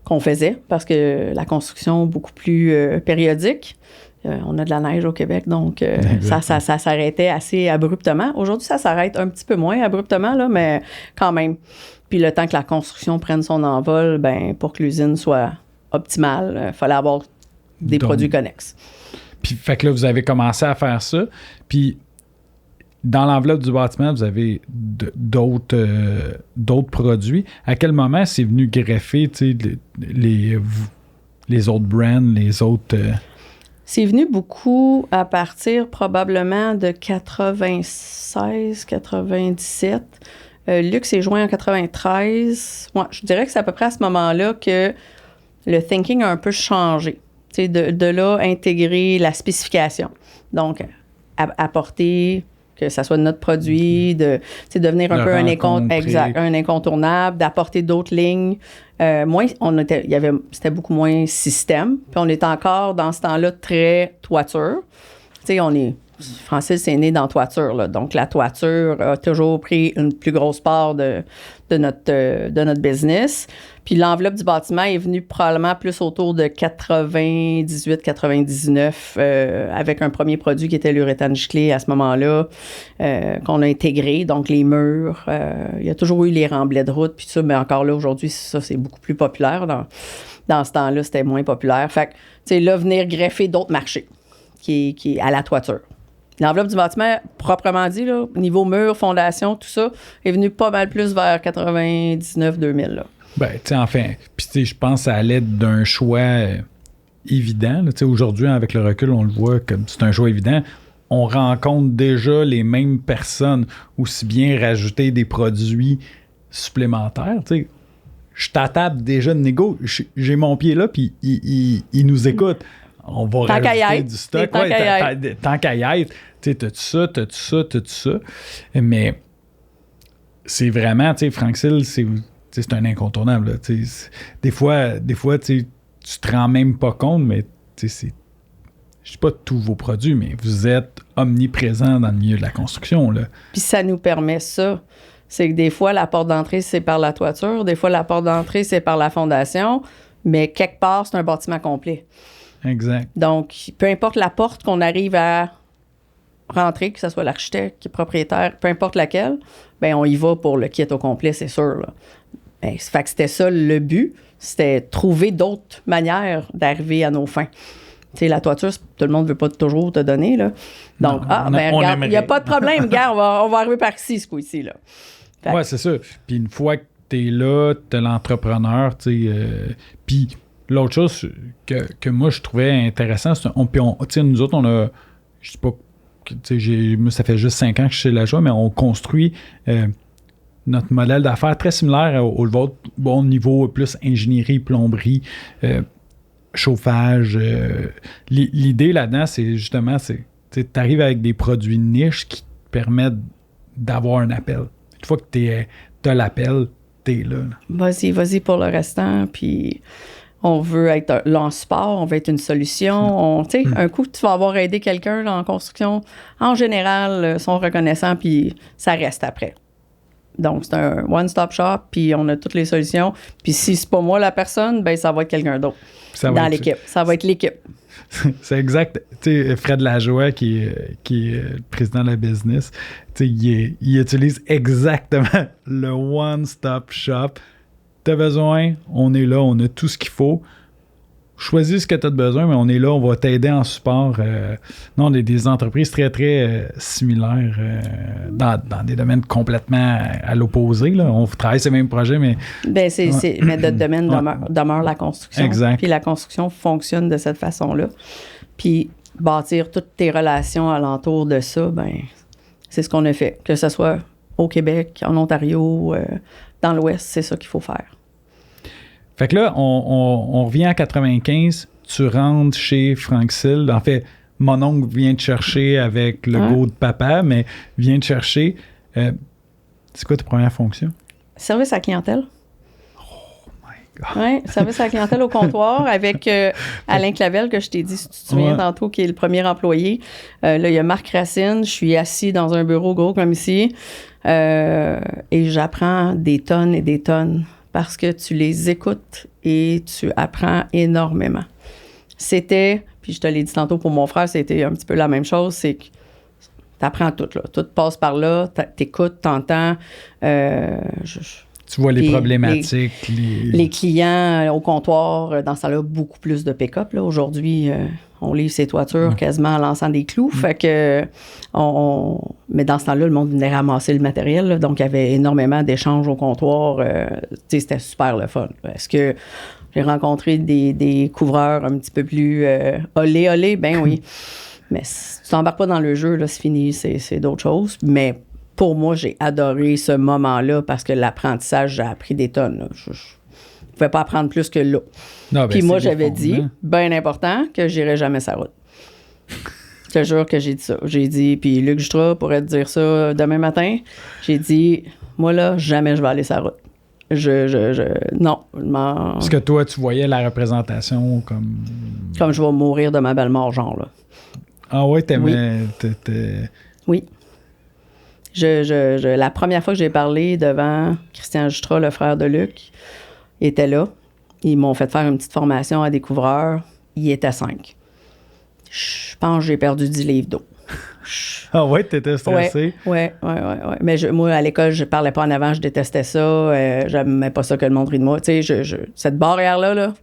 qu'on faisait parce que la construction beaucoup plus périodique. On a de la neige au Québec, donc ça s'arrêtait assez abruptement. Aujourd'hui, ça s'arrête un petit peu moins abruptement, là, mais quand même. Puis le temps que la construction prenne son envol, pour que l'usine soit optimale, il fallait avoir des produits connexes. Puis, fait que là, vous avez commencé à faire ça. Puis, dans l'enveloppe du bâtiment, vous avez d'autres produits. À quel moment c'est venu greffer, tu sais, les autres brands, les autres... C'est venu beaucoup à partir probablement de 96, 97. Luc s'est joint en 93. Moi, je dirais que c'est à peu près à ce moment-là que le thinking a un peu changé. Tu sais, de là, intégrer la spécification. Donc, apporter que ça soit notre produit, de devenir un peu un incontournable, d'apporter d'autres lignes. C'était beaucoup moins système. Puis on est encore dans ce temps-là très toiture. Tu sais, Francil, c'est né dans toiture, là. Donc, la toiture a toujours pris une plus grosse part de notre business. Puis l'enveloppe du bâtiment est venue probablement plus autour de 98-99 avec un premier produit qui était l'uréthane giclé à ce moment-là, qu'on a intégré. Donc, les murs. Il y a toujours eu les remblais de route, puis ça, mais encore là, aujourd'hui, ça, c'est beaucoup plus populaire. Dans ce temps-là, c'était moins populaire. Fait que, tu sais, là, venir greffer d'autres marchés qui est à la toiture. L'enveloppe du bâtiment, proprement dit, là, niveau mur, fondation, tout ça, est venu pas mal plus vers 99-2000. Là. Tu sais, enfin, puis tu sais, je pense que ça allait d'un choix évident. Tu sais, aujourd'hui, avec le recul, on le voit comme c'est un choix évident. On rencontre déjà les mêmes personnes, aussi bien rajouter des produits supplémentaires. Tu sais, je t'attape déjà de négo, j'ai mon pied là, puis il nous écoute. On va rajouter du stock. Tant qu'à y être. Tu sais, t'as-tu ça. Mais c'est vraiment, tu sais, Frank Seal, c'est un incontournable. Des fois, tu te rends même pas compte, mais c'est. Je sais pas tous vos produits, mais vous êtes omniprésent dans le milieu de la construction. Là. Puis ça nous permet ça. C'est que des fois, la porte d'entrée, c'est par la toiture. Des fois, la porte d'entrée, c'est par la fondation. Mais quelque part, c'est un bâtiment complet. Exact. Donc, peu importe la porte qu'on arrive à rentrer, que ce soit l'architecte qui est propriétaire, peu importe laquelle, bien, on y va pour le kit au complet, c'est sûr. Là. Bien, fait que c'était ça le but. C'était trouver d'autres manières d'arriver à nos fins. Tu sais, la toiture, tout le monde ne veut pas toujours te donner, là. Donc, regarde, il n'y a pas de problème, regarde, on va arriver par ici, ce coup-ci, là. Oui, c'est ça. Puis une fois que tu es là, tu es l'entrepreneur, tu sais. Puis l'autre chose que moi, je trouvais intéressant, c'est nous autres, on a, je sais pas, moi, ça fait juste 5 ans que je suis chez La Joie, mais on construit notre modèle d'affaires très similaire au vôtre, bon niveau plus ingénierie, plomberie, chauffage. L'idée là-dedans, c'est justement, tu arrives avec des produits de niche qui te permettent d'avoir un appel. Une fois que tu as l'appel, tu es là. Vas-y pour le restant, puis on veut être là en support, on veut être une solution. Un coup, tu vas avoir aidé quelqu'un là, en construction, en général, sont reconnaissants, puis ça reste après. Donc, c'est un one-stop shop, puis on a toutes les solutions. Puis si c'est pas moi la personne, ben ça va être quelqu'un d'autre dans l'équipe. Ça va être l'équipe. C'est exact. Tu sais, Fred Lajoie, qui est le président de la business, tu sais, il utilise exactement le one-stop shop. T'as besoin, on est là, on a tout ce qu'il faut. Choisis ce que tu as besoin, mais on est là, on va t'aider en support. Non, on est des entreprises très, très similaires dans des domaines complètement à l'opposé. Là. On travaille ces mêmes projets, mais... mais notre domaine demeure la construction. Exact. Puis la construction fonctionne de cette façon-là. Puis bâtir toutes tes relations alentour de ça, ben c'est ce qu'on a fait. Que ce soit au Québec, en Ontario, dans l'Ouest, c'est ça qu'il faut faire. Fait que là, on revient en 95, tu rentres chez Frank Seal. En fait, mon oncle vient te chercher avec le go de papa, mais vient te chercher. C'est quoi ta première fonction? Service à clientèle. Oh my God! Oui, service à la clientèle au comptoir avec Alain Clavel, que je t'ai dit, si tu te souviens tantôt, qui est le premier employé. Là, il y a Marc Racine. Je suis assis dans un bureau gros comme ici et j'apprends des tonnes et des tonnes. Parce que tu les écoutes et tu apprends énormément. C'était, puis je te l'ai dit tantôt pour mon frère, c'était un petit peu la même chose, c'est que tu apprends tout, là. Tout passe par là, t'écoutes, t'entends. Tu vois les problématiques. Les clients au comptoir, dans ce temps-là, beaucoup plus de pick-up. Là. Aujourd'hui, on livre ses toitures quasiment en lançant des clous. Fait que mais dans ce temps-là, le monde venait ramasser le matériel. Là, donc, il y avait énormément d'échanges au comptoir. C'était super le fun. Est-ce que j'ai rencontré des couvreurs un petit peu plus olé? Ben oui. Mais si tu t'embarques pas dans le jeu, là, c'est fini. C'est d'autres choses. Mais pour moi, j'ai adoré ce moment-là parce que l'apprentissage, j'ai appris des tonnes. Je ne pouvais pas apprendre plus que là. Puis moi, j'avais dit, bien important, que je n'irais jamais sa route. Je te jure que j'ai dit ça. J'ai dit, puis Luc Jutras pourrait te dire ça demain matin. J'ai dit, moi là, jamais je vais aller sa route. Non. Parce que toi, tu voyais la représentation comme... Comme je vais mourir de ma belle mort, genre, là. Ah ouais, t'aimais... Oui. La première fois que j'ai parlé devant Christian Jutras, le frère de Luc, il était là. Ils m'ont fait faire une petite formation à des couvreurs. Il était 5. Je pense que j'ai perdu 10 livres d'eau. Ah ouais, t'étais stressé? Oui. Mais moi, à l'école, je parlais pas en avant, je détestais ça. J'aimais pas ça que le monde rit de moi. Tu sais, cette barrière-là, là,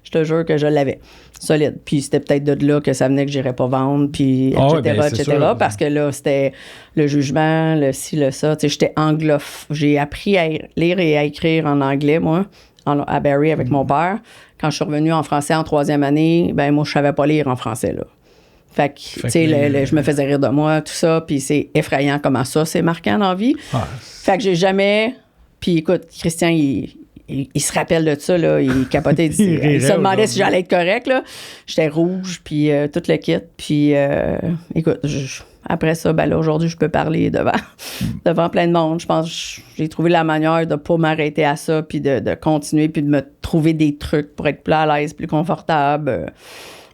je te jure que je l'avais. Solide. Puis c'était peut-être de là que ça venait que j'irais pas vendre, puis etc. Sûr. Parce que là, c'était le jugement, le ci, le ça. Tu sais, j'étais anglophone. J'ai appris à lire et à écrire en anglais, moi, à Barrie avec mon père. Quand je suis revenue en français en 3e année, ben moi, je savais pas lire en français, là. Fait que tu sais, je me faisais rire de moi, tout ça, puis c'est effrayant comment ça, c'est marquant dans la vie. Fait que j'ai jamais... Puis écoute, Christian, il se rappelle de ça, là, il capotait, il se demandait si j'allais être correct, là. J'étais rouge, puis tout le kit, puis écoute, après ça, ben là, aujourd'hui, je peux parler devant plein de monde. Je pense que j'ai trouvé la manière de ne pas m'arrêter à ça, puis de continuer, puis de me trouver des trucs pour être plus à l'aise, plus confortable,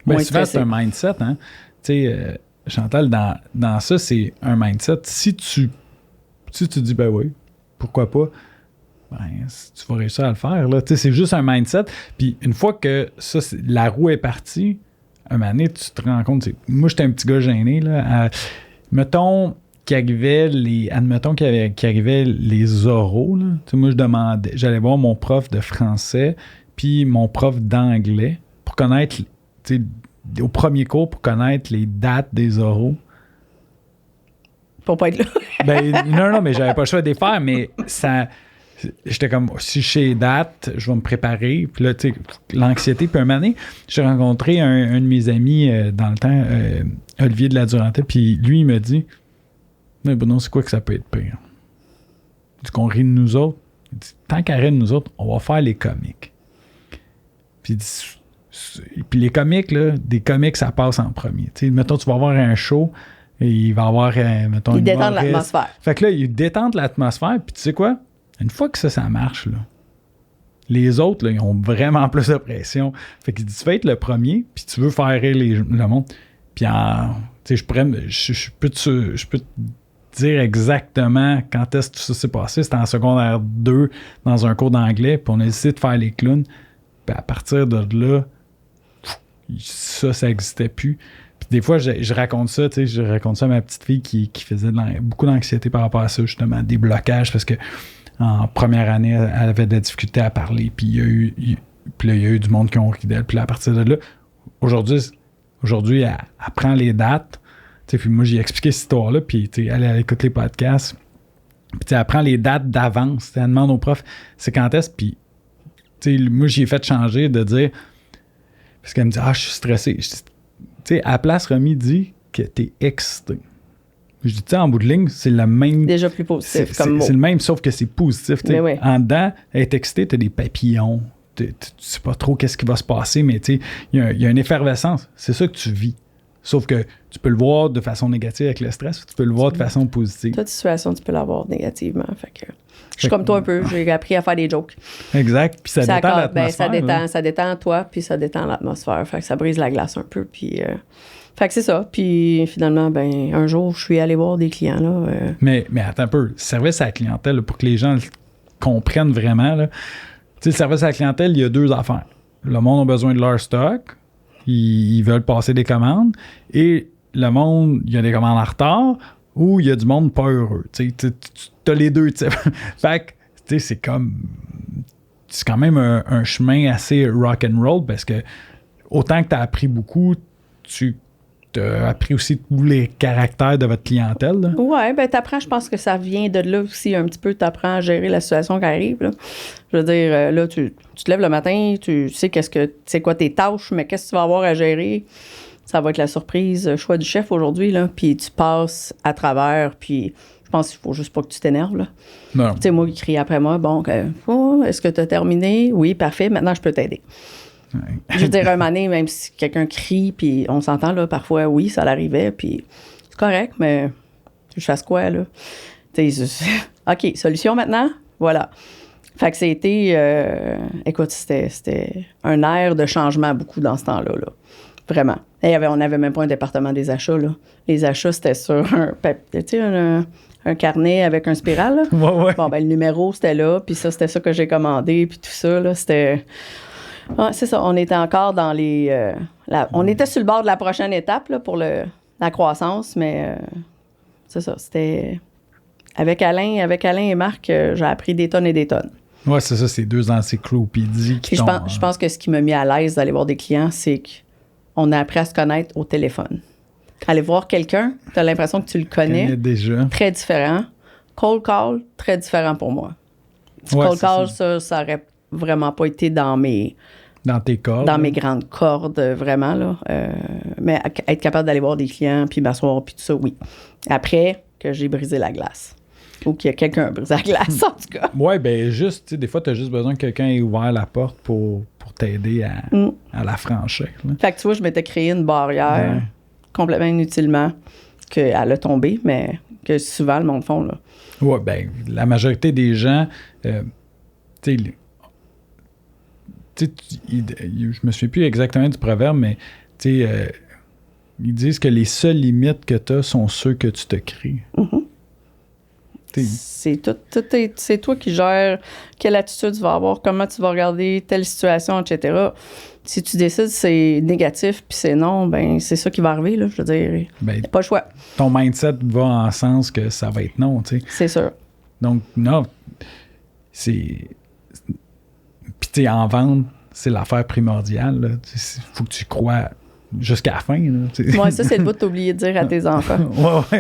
moins souvent, stressé. c'est un mindset, hein. Tu sais, Chantal, dans ça, c'est un mindset. Si tu dis, ben oui, pourquoi pas, ben, tu vas réussir à le faire. Là. C'est juste un mindset. Puis une fois que ça, la roue est partie, un moment donné, tu te rends compte. Moi, j'étais un petit gars gêné. Là, admettons qu'il arrivait les oraux. Là. Moi, j'allais voir mon prof de français puis mon prof d'anglais pour connaître, au premier cours, pour connaître les dates des oraux. Pour pas être là. Non, mais j'avais pas le choix de les faire, mais ça... J'étais comme, si je sais les dates, je vais me préparer. Puis là, tu sais, l'anxiété. Puis un moment donné, j'ai rencontré un de mes amis dans le temps, Olivier de la Durantaye, puis lui, il me dit, mais Bruno, c'est quoi que ça peut être pire? Il dit qu'on rit de nous autres. Il dit, tant qu'à rire de nous autres, on va faire les comiques. Puis il dit, puis les comiques, là, des comiques, ça passe en premier. Tu sais, mettons, tu vas avoir un show, et il va avoir, mettons, il détend l'atmosphère. Fait que là, il détend l'atmosphère, puis tu sais quoi? Une fois que ça marche, là, les autres, là, ils ont vraiment plus de pression. Fait que tu vas être le premier, puis tu veux faire rire le monde. Puis, tu sais, je peux te dire exactement quand est-ce que tout ça s'est passé. C'était en secondaire 2, dans un cours d'anglais, puis on a décidé de faire les clowns. Puis à partir de là, ça n'existait plus. Puis des fois, je raconte ça, tu sais, je raconte ça à ma petite fille qui faisait beaucoup d'anxiété par rapport à ça, justement, des blocages, parce que en première année, elle avait de la difficulté à parler, puis il y a eu du monde qui ont ri d'elle. Puis là, à partir de là, aujourd'hui elle prend les dates. Puis moi, j'ai expliqué cette histoire-là, puis elle écoute les podcasts. Puis elle prend les dates d'avance. Elle demande au prof, c'est quand est-ce? Puis moi, j'ai fait changer de dire, parce qu'elle me dit, je suis stressé. À la place, Romy dit que t'es excité. Je dis, en bout de ligne, c'est le même. Déjà plus positif comme mot. C'est le même, sauf que c'est positif. Oui. En dedans, être excité, t'as des papillons. Tu sais pas trop qu'est-ce qui va se passer, mais il y a une effervescence. C'est ça que tu vis. Sauf que tu peux le voir de façon négative avec le stress, tu peux le voir de façon positive. Toute situation, tu peux l'avoir négativement. Fait que je suis comme toi un peu. J'ai appris à faire des jokes. Exact. Puis ça détend l'atmosphère. Ça détend toi, puis ça détend l'atmosphère. Fait que ça brise la glace un peu. Puis, fait que c'est ça. Puis finalement, un jour, je suis allé voir des clients. Là, Mais attends un peu. Service à la clientèle, là, pour que les gens comprennent vraiment. Là. Le service à la clientèle, il y a 2 affaires. Le monde a besoin de leur stock. Ils veulent passer des commandes. Et le monde, il y a des commandes en retard ou il y a du monde pas heureux. Tu as les deux types. Fait que, c'est quand même un chemin assez rock'n'roll parce que autant que tu as appris beaucoup, tu as appris aussi tous les caractères de votre clientèle. Là. Ouais, t'apprends, je pense que ça vient de là aussi un petit peu, t'apprends à gérer la situation qui arrive. Là. Je veux dire, là, tu te lèves le matin, tu sais c'est quoi tes tâches, mais qu'est-ce que tu vas avoir à gérer? Ça va être la surprise, choix du chef aujourd'hui, là, puis tu passes à travers, puis je pense qu'il faut juste pas que tu t'énerves, là. Non. Tu sais, moi, il crie après moi, est-ce que tu as terminé? Oui, parfait, maintenant je peux t'aider. Ouais. Je veux dire, un moment donné, même si quelqu'un crie, puis on s'entend, là, parfois, oui, ça l'arrivait, puis c'est correct, mais je fasse quoi, là? OK, solution maintenant? Voilà. Fait que c'était, écoute, c'était un air de changement beaucoup dans ce temps-là, là. Vraiment. Et on n'avait même pas un département des achats, là. Les achats, c'était sur un carnet avec un spiral, là. Ouais. Bon, le numéro, c'était là, puis ça, c'était ça que j'ai commandé, puis tout ça, là, c'était... Ah, c'est ça, on était encore dans les... on était sur le bord de la prochaine étape là, pour la croissance, mais c'est ça, c'était... Avec Alain et Marc, j'ai appris des tonnes et des tonnes. Oui, c'est ça, c'est 2 encyclopédies qui je pense que ce qui m'a mis à l'aise d'aller voir des clients, c'est qu'on a appris à se connaître au téléphone. Aller voir quelqu'un, tu as l'impression que tu le connais déjà. Très différent. Cold call, très différent pour moi. Cold call, ça aurait vraiment pas été dans tes cordes. Dans mes grandes cordes, vraiment, là. Mais être capable d'aller voir des clients, puis m'asseoir, puis tout ça, oui. Après que j'ai brisé la glace. Ou qu'il y a quelqu'un a brisé la glace, en tout cas. Oui, juste, tu sais, des fois, tu as juste besoin que quelqu'un ait ouvert la porte pour t'aider à la franchir. Là. Fait que tu vois, je m'étais créé une barrière complètement inutilement. qu'elle a tombé, mais que souvent le monde font, là. Oui, bien, la majorité des gens, tu sais, je me souviens plus exactement du proverbe, mais tu sais, ils disent que les seules limites que tu as sont ceux que tu te crées. Mm-hmm. C'est toi qui gères quelle attitude tu vas avoir, comment tu vas regarder telle situation, etc. Si tu décides que c'est négatif puis c'est non, ben c'est ça qui va arriver, là, je veux dire. Ben, pas le choix. Ton mindset va en sens que ça va être non, tu sais. C'est sûr. Donc, non, c'est... Puis, tu sais, en vente, c'est l'affaire primordiale. Il faut que tu crois jusqu'à la fin. Oui, ça, c'est le bout de t'oublier de dire à tes enfants. Oui,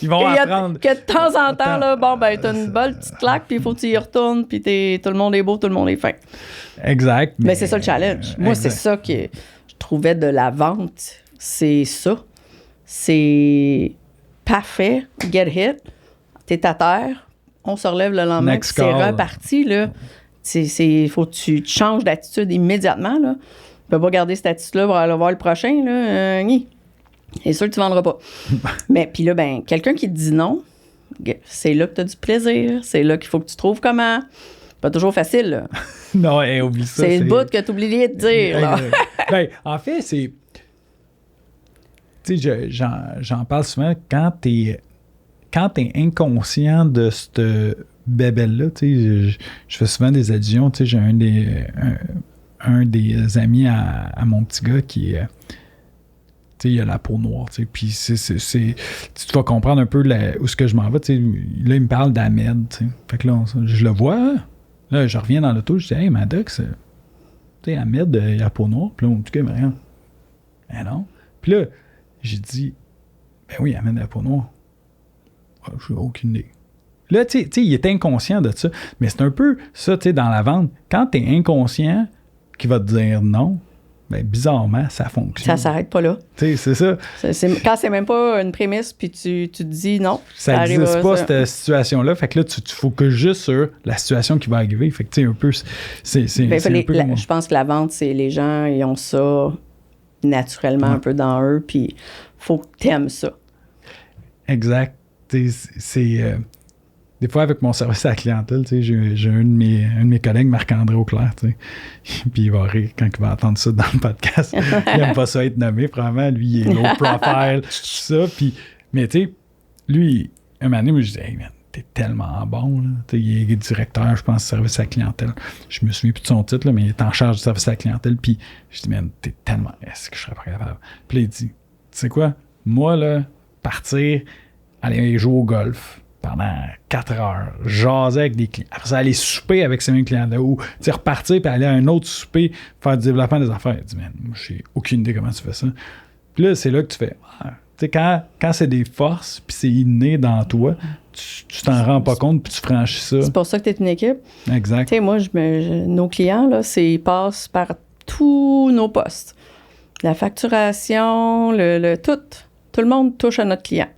ils vont apprendre. Que de temps en temps, là, bon, ben, t'as une bonne petite claque, puis il faut que tu y retournes, puis tout le monde est beau, tout le monde est fin. Exact. Mais c'est ça le challenge. Moi, c'est ça que je trouvais de la vente. C'est ça. C'est parfait, get hit, t'es à terre, on se relève le lendemain, c'est reparti, là. Il faut que tu changes d'attitude immédiatement, là. Tu peux pas garder cette attitude-là pour aller voir le prochain, là. C'est sûr que tu vendras pas. Mais puis là, ben, quelqu'un qui te dit non, c'est là que tu as du plaisir. C'est là qu'il faut que tu trouves comment. Pas toujours facile, là. Non, oublie ça. C'est le bout que tu oubliais de dire, là. Ben, en fait, c'est... Tu sais, j'en parle souvent, quand t'es inconscient de cette bébelle-là, tu sais, je fais souvent des allusions, tu sais, j'ai un des amis à mon petit gars qui est... Tu sais, il a la peau noire, tu sais, puis tu vas comprendre un peu où est-ce que je m'en vais, tu sais, là, il me parle d'Ahmed, tu sais, fait que là, je le vois, là, je reviens dans l'auto, je dis « Hey, Maddox, tu sais, Ahmed, il a la peau noire. » Puis là, mon petit gars, mais rien. Ben non. Puis là, j'ai dit « Ben oui, Ahmed a la peau noire. » J'ai aucune idée. Là, tu sais, il est inconscient de ça. Mais c'est un peu ça, tu sais, dans la vente. Quand tu es inconscient qui va te dire non, ben bizarrement, ça fonctionne. Ça s'arrête pas là. Tu sais, c'est ça. Quand c'est même pas une prémisse, puis tu te dis non. Ça n'existe pas, cette situation-là. Fait que là, tu focuses juste sur la situation qui va arriver. Fait que, tu sais, un peu... Je pense que la vente, c'est les gens, ils ont ça naturellement un peu dans eux, puis faut que t'aimes ça. Exact. C'est... Des fois, avec mon service à la clientèle, tu sais, j'ai un de mes collègues, Marc-André Auclair, tu sais, puis il va rire quand il va entendre ça dans le podcast. Il n'aime pas ça être nommé, probablement. Lui, il est low profile, tout ça. Puis, mais tu sais, lui, un moment donné, moi, je dis « Hey, man, t'es tellement bon. » Tu sais, il est directeur, je pense, du service à la clientèle. Je me souviens plus de son titre, là, mais il est en charge du service à la clientèle. Puis, je dis « Man, t'es tellement... Est-ce que je serais pas capable? » Puis là, il dit « Tu sais quoi? Moi, là, partir, aller jouer au golf, pendant 4 heures, jaser avec des clients. Après ça, aller souper avec ces mêmes clients-là ou repartir puis aller à un autre souper, faire du développement des affaires. Il dit, man, moi, j'ai aucune idée comment tu fais ça. Puis là, c'est là que tu fais. Tu sais, quand c'est des forces puis c'est inné dans toi, tu t'en rends pas compte puis tu franchis ça. C'est pour ça que tu es une équipe. Exact. Tu sais, moi, nos clients, là, ils passent par tous nos postes. La facturation, tout le monde touche à notre client.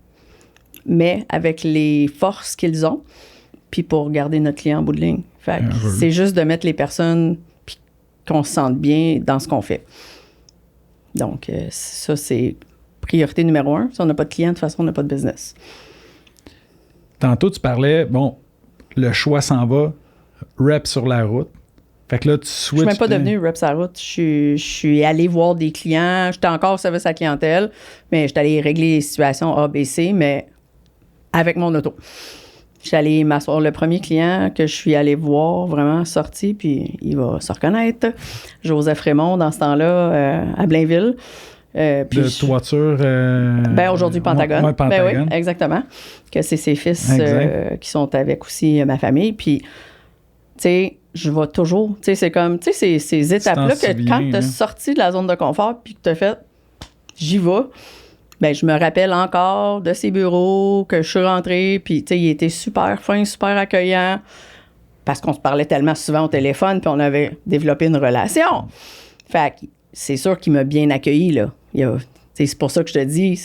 Mais avec les forces qu'ils ont, puis pour garder notre client en bout de ligne. Fait que c'est juste de mettre les personnes puis qu'on se sente bien dans ce qu'on fait. Donc, ça, c'est priorité numéro 1. Si on n'a pas de client, de toute façon, on n'a pas de business. Tantôt, tu parlais, bon, le choix s'en va, rep sur la route. Fait que là, tu switches. Je suis même pas devenue rep sur la route. Je suis allée voir des clients. J'étais encore au service à la clientèle, mais j'étais allée régler les situations A, B, C, mais avec mon auto. Je suis allée m'asseoir. Le premier client que je suis allée voir, vraiment sorti, puis il va se reconnaître. Joseph Raymond, dans ce temps-là, à Blainville. Puis de toiture... aujourd'hui, Pentagone. Ouais, Pentagone. Ben oui, exactement. Que c'est ses fils qui sont avec aussi ma famille. Puis, tu sais, je vais toujours... Tu sais, c'est comme... Tu sais, ces étapes-là que quand tu as sorti de la zone de confort puis que tu as fait « j'y vais », ben je me rappelle encore de ses bureaux, que je suis rentrée, puis tu sais, il était super fin, super accueillant, parce qu'on se parlait tellement souvent au téléphone, puis on avait développé une relation. Fait que c'est sûr qu'il m'a bien accueilli, là. C'est pour ça que je te dis,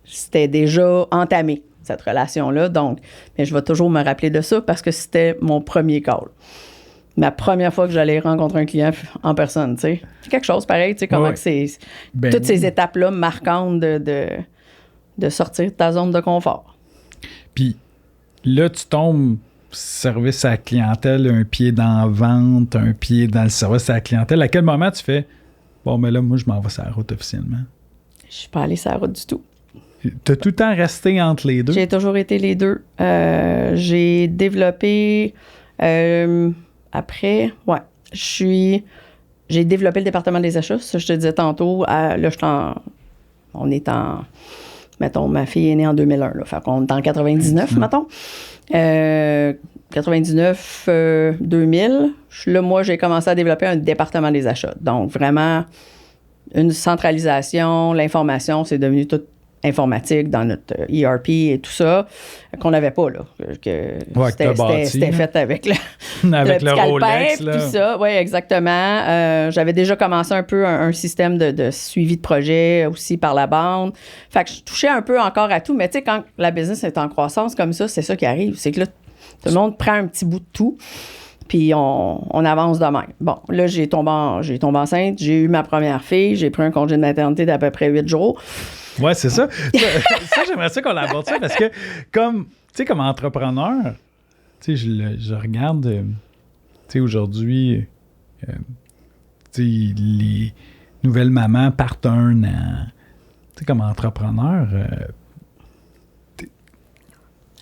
c'était déjà entamé, cette relation-là, donc, mais je vais toujours me rappeler de ça, parce que c'était mon premier call. Ma première fois que j'allais rencontrer un client en personne, tu sais. C'est quelque chose pareil, tu sais, comment que c'est... toutes ces étapes-là marquantes de de sortir de ta zone de confort. Puis là, tu tombes service à la clientèle, un pied dans la vente, un pied dans le service à la clientèle. À quel moment tu fais « Bon, mais là, moi, je m'en vais sur la route officiellement ». Je suis pas allée sur la route du tout. T'as tout le temps resté entre les deux? J'ai toujours été les deux. J'ai développé... après, j'ai développé le département des achats. Ça, je te disais tantôt. On est en... Mettons, ma fille est née en 2001. Là, fait qu'on est en 99, mettons. 99, 2000. Là, moi, j'ai commencé à développer un département des achats. Donc, vraiment, une centralisation, l'information, c'est devenu tout informatique dans notre ERP et tout ça, qu'on n'avait pas, là. C'était fait avec le Rolex, là. Puis ça, oui, exactement. J'avais déjà commencé un peu un système de suivi de projet aussi par la bande. Fait que je touchais un peu encore à tout, mais tu sais, quand la business est en croissance comme ça, c'est ça qui arrive. C'est que là, tout le monde prend un petit bout de tout, puis on avance de même. Bon, là, j'ai tombé enceinte, j'ai eu ma première fille, j'ai pris un congé de maternité d'à peu près 8 jours. Ouais, c'est ça. Ça, j'aimerais ça qu'on aborde ça parce que, comme entrepreneur, je regarde, aujourd'hui, les nouvelles mamans partent un an. Comme entrepreneur,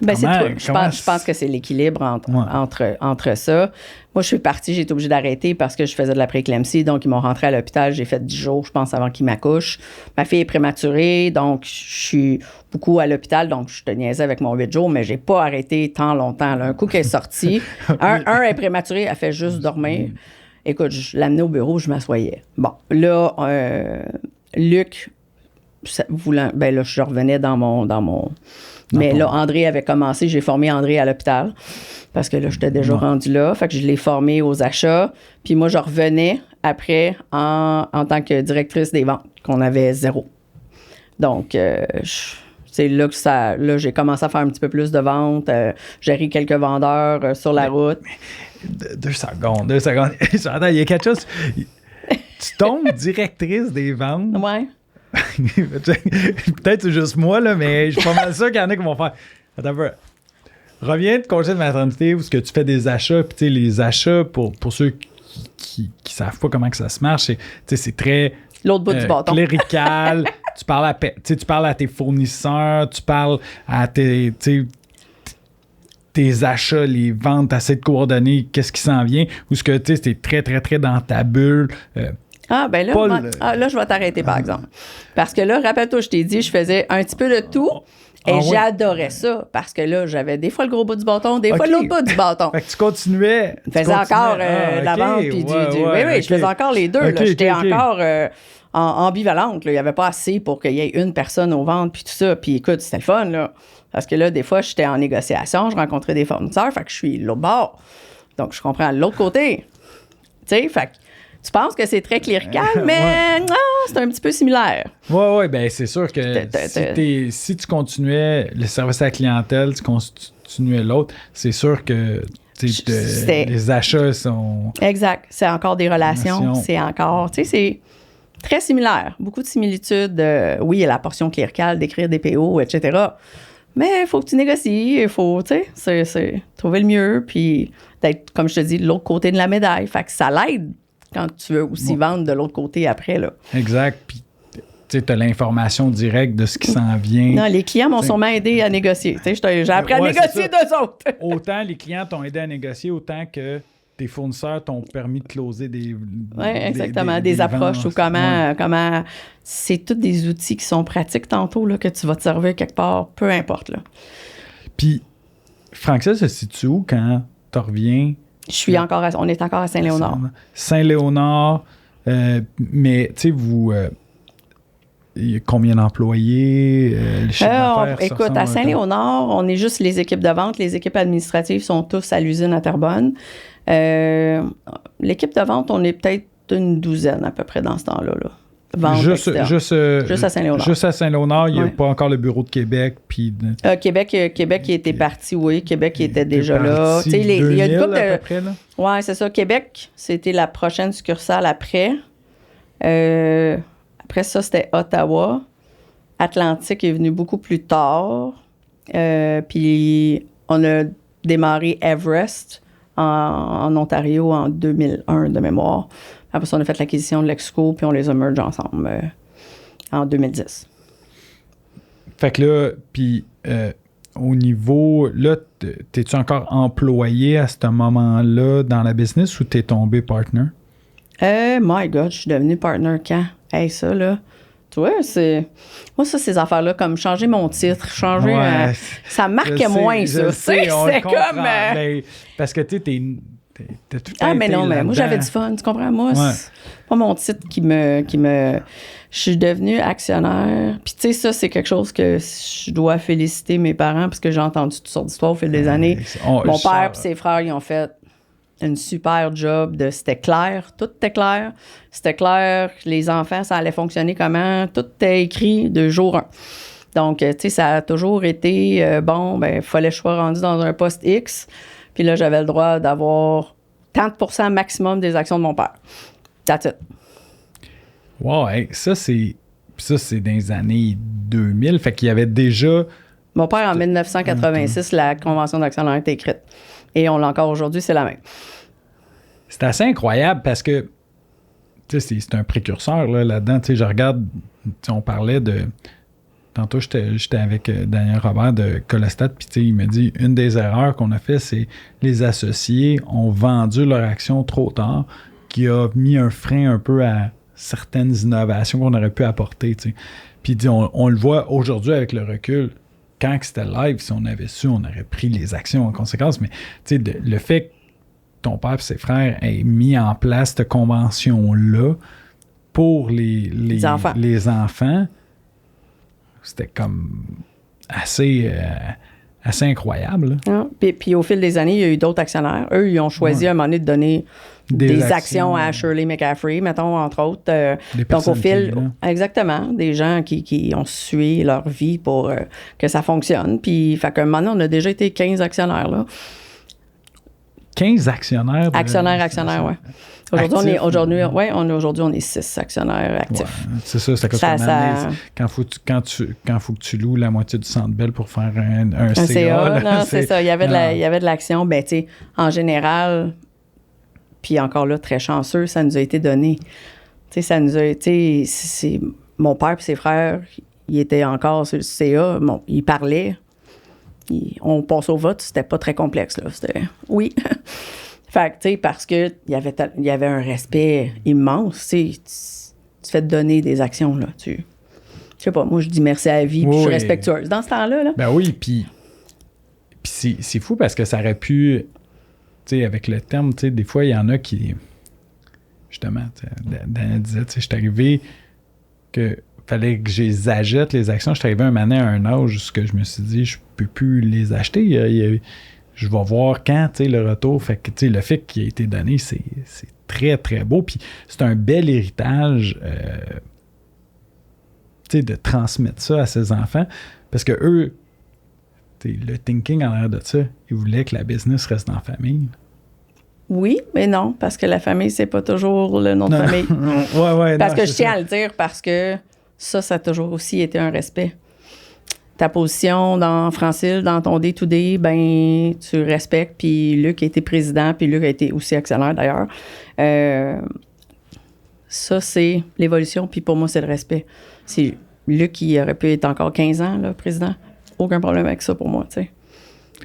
je pense que c'est l'équilibre entre ça. Moi, je suis partie, j'ai été obligée d'arrêter parce que je faisais de la prééclampsie, donc ils m'ont rentré à l'hôpital. J'ai fait 10 jours, je pense, avant qu'ils m'accouchent. Ma fille est prématurée, donc je suis beaucoup à l'hôpital, donc je te niaisais avec mon 8 jours, mais j'ai pas arrêté tant longtemps. Là. Un coup qu'elle est sortie, un est prématuré, elle fait juste dormir. Écoute, je l'amenais au bureau, je m'assoyais. Bon, là, Luc, je revenais dans mon mais là, André avait commencé. J'ai formé André à l'hôpital parce que là, j'étais déjà rendue là. Fait que je l'ai formé aux achats. Puis moi, je revenais après en tant que directrice des ventes, qu'on avait 0. Donc, c'est là que là, j'ai commencé à faire un petit peu plus de ventes, gérer quelques vendeurs sur la route. Mais 2 secondes. Attends, il y a quelque chose. Tu tombes directrice des ventes. Ouais. Peut-être c'est juste moi, là, mais je suis pas mal sûr qu'il y en a qui vont faire. Attends un peu. Reviens de congé de maternité où tu fais des achats, puis les achats, pour ceux qui savent pas comment que ça se marche, c'est très l'autre bout du bâton. Clérical. Tu parles à tes fournisseurs, tu parles à tes achats, les ventes, tu essaies de coordonner qu'est-ce qui s'en vient, ou ce que tu es très, très, très dans ta bulle. Là, je vais t'arrêter, par exemple. Parce que là, rappelle-toi, je t'ai dit, je faisais un petit peu de tout et j'adorais ça. Parce que là, j'avais des fois le gros bout du bâton, des fois l'autre bout du bâton. Fait que tu continuais. Je faisais encore la vente puis oui, je faisais encore les deux. Là. J'étais encore ambivalente. Là. Il n'y avait pas assez pour qu'il y ait une personne aux ventes puis tout ça. Puis écoute, c'était le fun, là. Parce que là, des fois, j'étais en négociation, je rencontrais des fournisseurs, fait que je suis l'autre bord. Donc, je comprends l'autre côté. Tu sais, fait que tu penses que c'est très clérical, mais non, c'est un petit peu similaire. Oui, bien, c'est sûr que si tu continuais le service à la clientèle, tu continuais l'autre, c'est sûr que les achats sont... Exact. C'est encore des relations. C'est encore... Tu sais, c'est très similaire. Beaucoup de similitudes. Oui, il y a la portion cléricale d'écrire des PO, etc. Mais il faut que tu négocies. Il faut, tu sais, c'est trouver le mieux, puis d'être, comme je te dis, de l'autre côté de la médaille. Fait que ça l'aide quand tu veux aussi vendre de l'autre côté après, là. Exact. Puis, tu as l'information directe de ce qui s'en vient. Non, les clients m'ont sûrement aidé à négocier. J'ai appris à négocier d'eux autres. Autant les clients t'ont aidé à négocier, autant que tes fournisseurs t'ont permis de closer des... Oui, exactement. Des approches ou comment... C'est tous des outils qui sont pratiques tantôt, là, que tu vas te servir quelque part, peu importe, là. Puis, Franck, ça se situe où quand tu reviens... On est encore à Saint-Léonard. Saint-Léonard, mais tu sais, vous... il y a combien d'employés? Écoute, à Saint-Léonard, on est juste les équipes de vente. Les équipes administratives sont tous à l'usine à Terrebonne. L'équipe de vente, on est peut-être une douzaine à peu près dans ce temps-là. Là. Juste à Saint-Léonard. Juste à Saint-Léonard, il n'y a pas encore le bureau de Québec. Puis Québec qui était parti, oui. Québec qui était déjà là. Il y a une couple de... Oui, c'est ça. Québec, c'était la prochaine succursale après. Après ça, c'était Ottawa. Atlantique est venu beaucoup plus tard. Puis on a démarré Everest en Ontario en 2001 de mémoire. Après ça, on a fait l'acquisition de l'Exco, puis on les a mergés ensemble en 2010. Fait que là, puis au niveau, là, t'es-tu encore employé à ce moment-là dans la business ou t'es tombé partner? My God, je suis devenu partner quand? Hey, ça, là. Tu vois, moi, ça, ces affaires-là, comme changer mon titre, changer. Ça marquait moins, ça. C'est comme. Ben, parce que tu sais, t'es tout le temps. Ah, mais non, mais moi, j'avais du fun, tu comprends? Moi, c'est pas mon titre qui me. Je suis devenue actionnaire. Puis, tu sais, ça, c'est quelque chose que je dois féliciter mes parents, parce que j'ai entendu toutes sortes d'histoires au fil des années. Mon père et ses frères, ils ont fait une super job c'était clair, tout était clair. C'était clair, les enfants, ça allait fonctionner comment, tout était écrit de jour 1. Donc, tu sais, ça a toujours été, il fallait que je sois rendu dans un poste X, puis là, j'avais le droit d'avoir 30% maximum des actions de mon père. That's it. Wow, hey, ça, c'est dans les années 2000, fait qu'il y avait déjà... Mon père, en 1986, la convention d'actionnaire était écrite. Et on l'a encore aujourd'hui, c'est la même. C'est assez incroyable parce que c'est un précurseur là-dedans. Je regarde, on parlait de... Tantôt, j'étais avec Daniel Robert de Colestat, puis il me dit, une des erreurs qu'on a fait, c'est les associés ont vendu leur action trop tard, qui a mis un frein un peu à certaines innovations qu'on aurait pu apporter. T'sais. Puis il dit, on le voit aujourd'hui avec le recul. Quand c'était live, si on avait su, on aurait pris les actions en conséquence. Mais le fait que ton père et ses frères aient mis en place cette convention-là pour les enfants, c'était comme assez incroyable. Ah, puis au fil des années, il y a eu d'autres actionnaires. Eux, ils ont choisi à un moment donné de donner des actions à Shirley McCaffrey, mettons, entre autres. Donc, au fil, exactement, des gens qui ont suivi leur vie pour que ça fonctionne. Puis, fait qu'à un moment donné, on a déjà été 15 actionnaires, là. 15 actionnaires? Actionnaires, oui. Aujourd'hui, on est 6 actionnaires actifs. Ouais, c'est ça, c'est comme ça. Quand faut que tu loues la moitié du Centre Bell pour faire un CA. Non, c'est ça. Il y avait de l'action. Ben, tu sais, en général, puis encore là, très chanceux, ça nous a été donné. Tu sais, ça nous a été... mon père et ses frères, ils étaient encore sur le CA. Bon, ils parlaient. On passe au vote. C'était pas très complexe, là. C'était... Oui. Fait que, tu sais, parce qu'il y avait un respect immense, tu fais te donner des actions, là. Je sais pas, moi, je dis merci à la vie, puis je suis respectueuse. Dans ce temps-là, là. Ben oui, puis c'est fou parce que ça aurait pu, tu sais, avec le terme, tu sais, des fois, il y en a qui, justement, Daniel disait, tu sais, je suis arrivé que fallait que je les achète, les actions. Je suis arrivé un moment à un âge où je me suis dit, je peux plus les acheter. Je vais voir quand, tu sais, le retour. Fait que, tu sais, le fait qu'il ait été donné, c'est très, très beau. Puis c'est un bel héritage, tu sais, de transmettre ça à ses enfants. Parce que eux, tu sais, le thinking en arrière de ça, ils voulaient que la business reste dans la famille. Oui, mais non, parce que la famille, c'est pas toujours le nom de famille. Parce que je tiens à le dire, parce que ça a toujours aussi été un respect. Ta position dans Francil, dans ton day-to-day, ben tu respectes. Puis Luc a été président, puis Luc a été aussi actionnaire d'ailleurs. Ça, c'est l'évolution, puis pour moi, c'est le respect. C'est Luc qui aurait pu être encore 15 ans, là, président. Aucun problème avec ça pour moi, tu sais.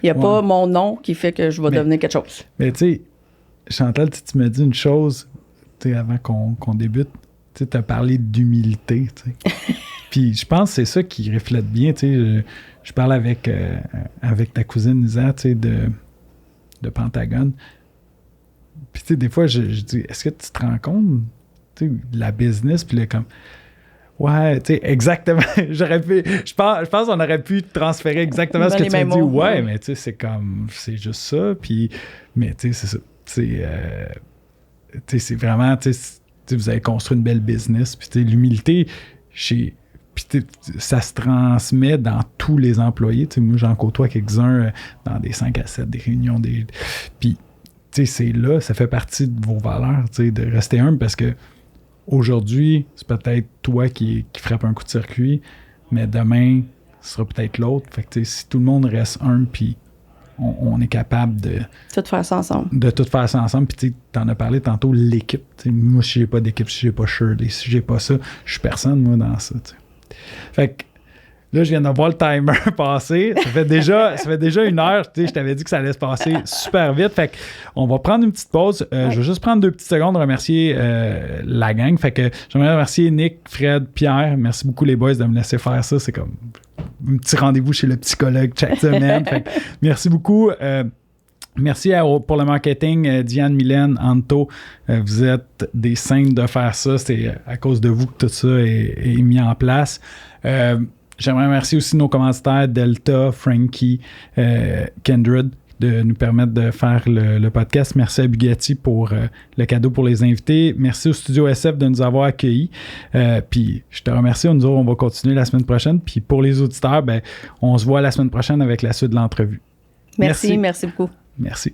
Il n'y a pas mon nom qui fait que je vais devenir quelque chose. Mais tu sais, Chantal, tu me dis une chose, tu sais, avant qu'on débute, tu as parlé d'humilité, tu sais. Puis je pense que c'est ça qui reflète bien, tu sais. Je parle avec ta cousine Isa, tu sais, de Pentagone. Puis tu sais, des fois, je dis, est-ce que tu te rends compte, tu sais, la business, puis là, comme... Ouais, tu sais, exactement. Je pense qu'on aurait pu transférer exactement ce que tu as dit. Ouais, mais tu sais, c'est juste ça. Puis, mais tu sais, c'est ça. Tu sais, c'est vraiment, tu sais, vous avez construit une belle business. Puis, tu sais, l'humilité, puis ça se transmet dans tous les employés. Tu sais, moi, j'en côtoie quelques-uns dans des 5 à 7, des réunions. Puis, tu sais, c'est là, ça fait partie de vos valeurs, tu sais, de rester humble parce que aujourd'hui, c'est peut-être toi qui frappe un coup de circuit, mais demain, ce sera peut-être l'autre. Fait que si tout le monde reste un, puis on est capable de tout faire ça ensemble. De tout faire ça ensemble. Puis tu en as parlé tantôt, l'équipe. Moi, si j'ai pas d'équipe, si j'ai pas Shirley, si j'ai pas ça, je suis personne, moi, dans ça. T'sais. Fait que là, je viens de voir le timer passer. Ça fait déjà 1 heure. Je t'avais dit que ça allait se passer super vite. Fait qu'on va prendre une petite pause. Je vais juste prendre 2 petites secondes, remercier la gang. Fait que j'aimerais remercier Nick, Fred, Pierre. Merci beaucoup, les boys, de me laisser faire ça. C'est comme un petit rendez-vous chez le psychologue chaque semaine. Fait que merci beaucoup. Merci pour le marketing, Diane, Mylène, Anto. Vous êtes des saintes de faire ça. C'est à cause de vous que tout ça est mis en place. J'aimerais remercier aussi nos commanditaires, Delta, Frankie, Kindred, de nous permettre de faire le podcast. Merci à Bugatti pour le cadeau pour les invités. Merci au Studio SF de nous avoir accueillis. Puis je te remercie. Nous autres, on va continuer la semaine prochaine. Puis pour les auditeurs, on se voit la semaine prochaine avec la suite de l'entrevue. Merci beaucoup. Merci.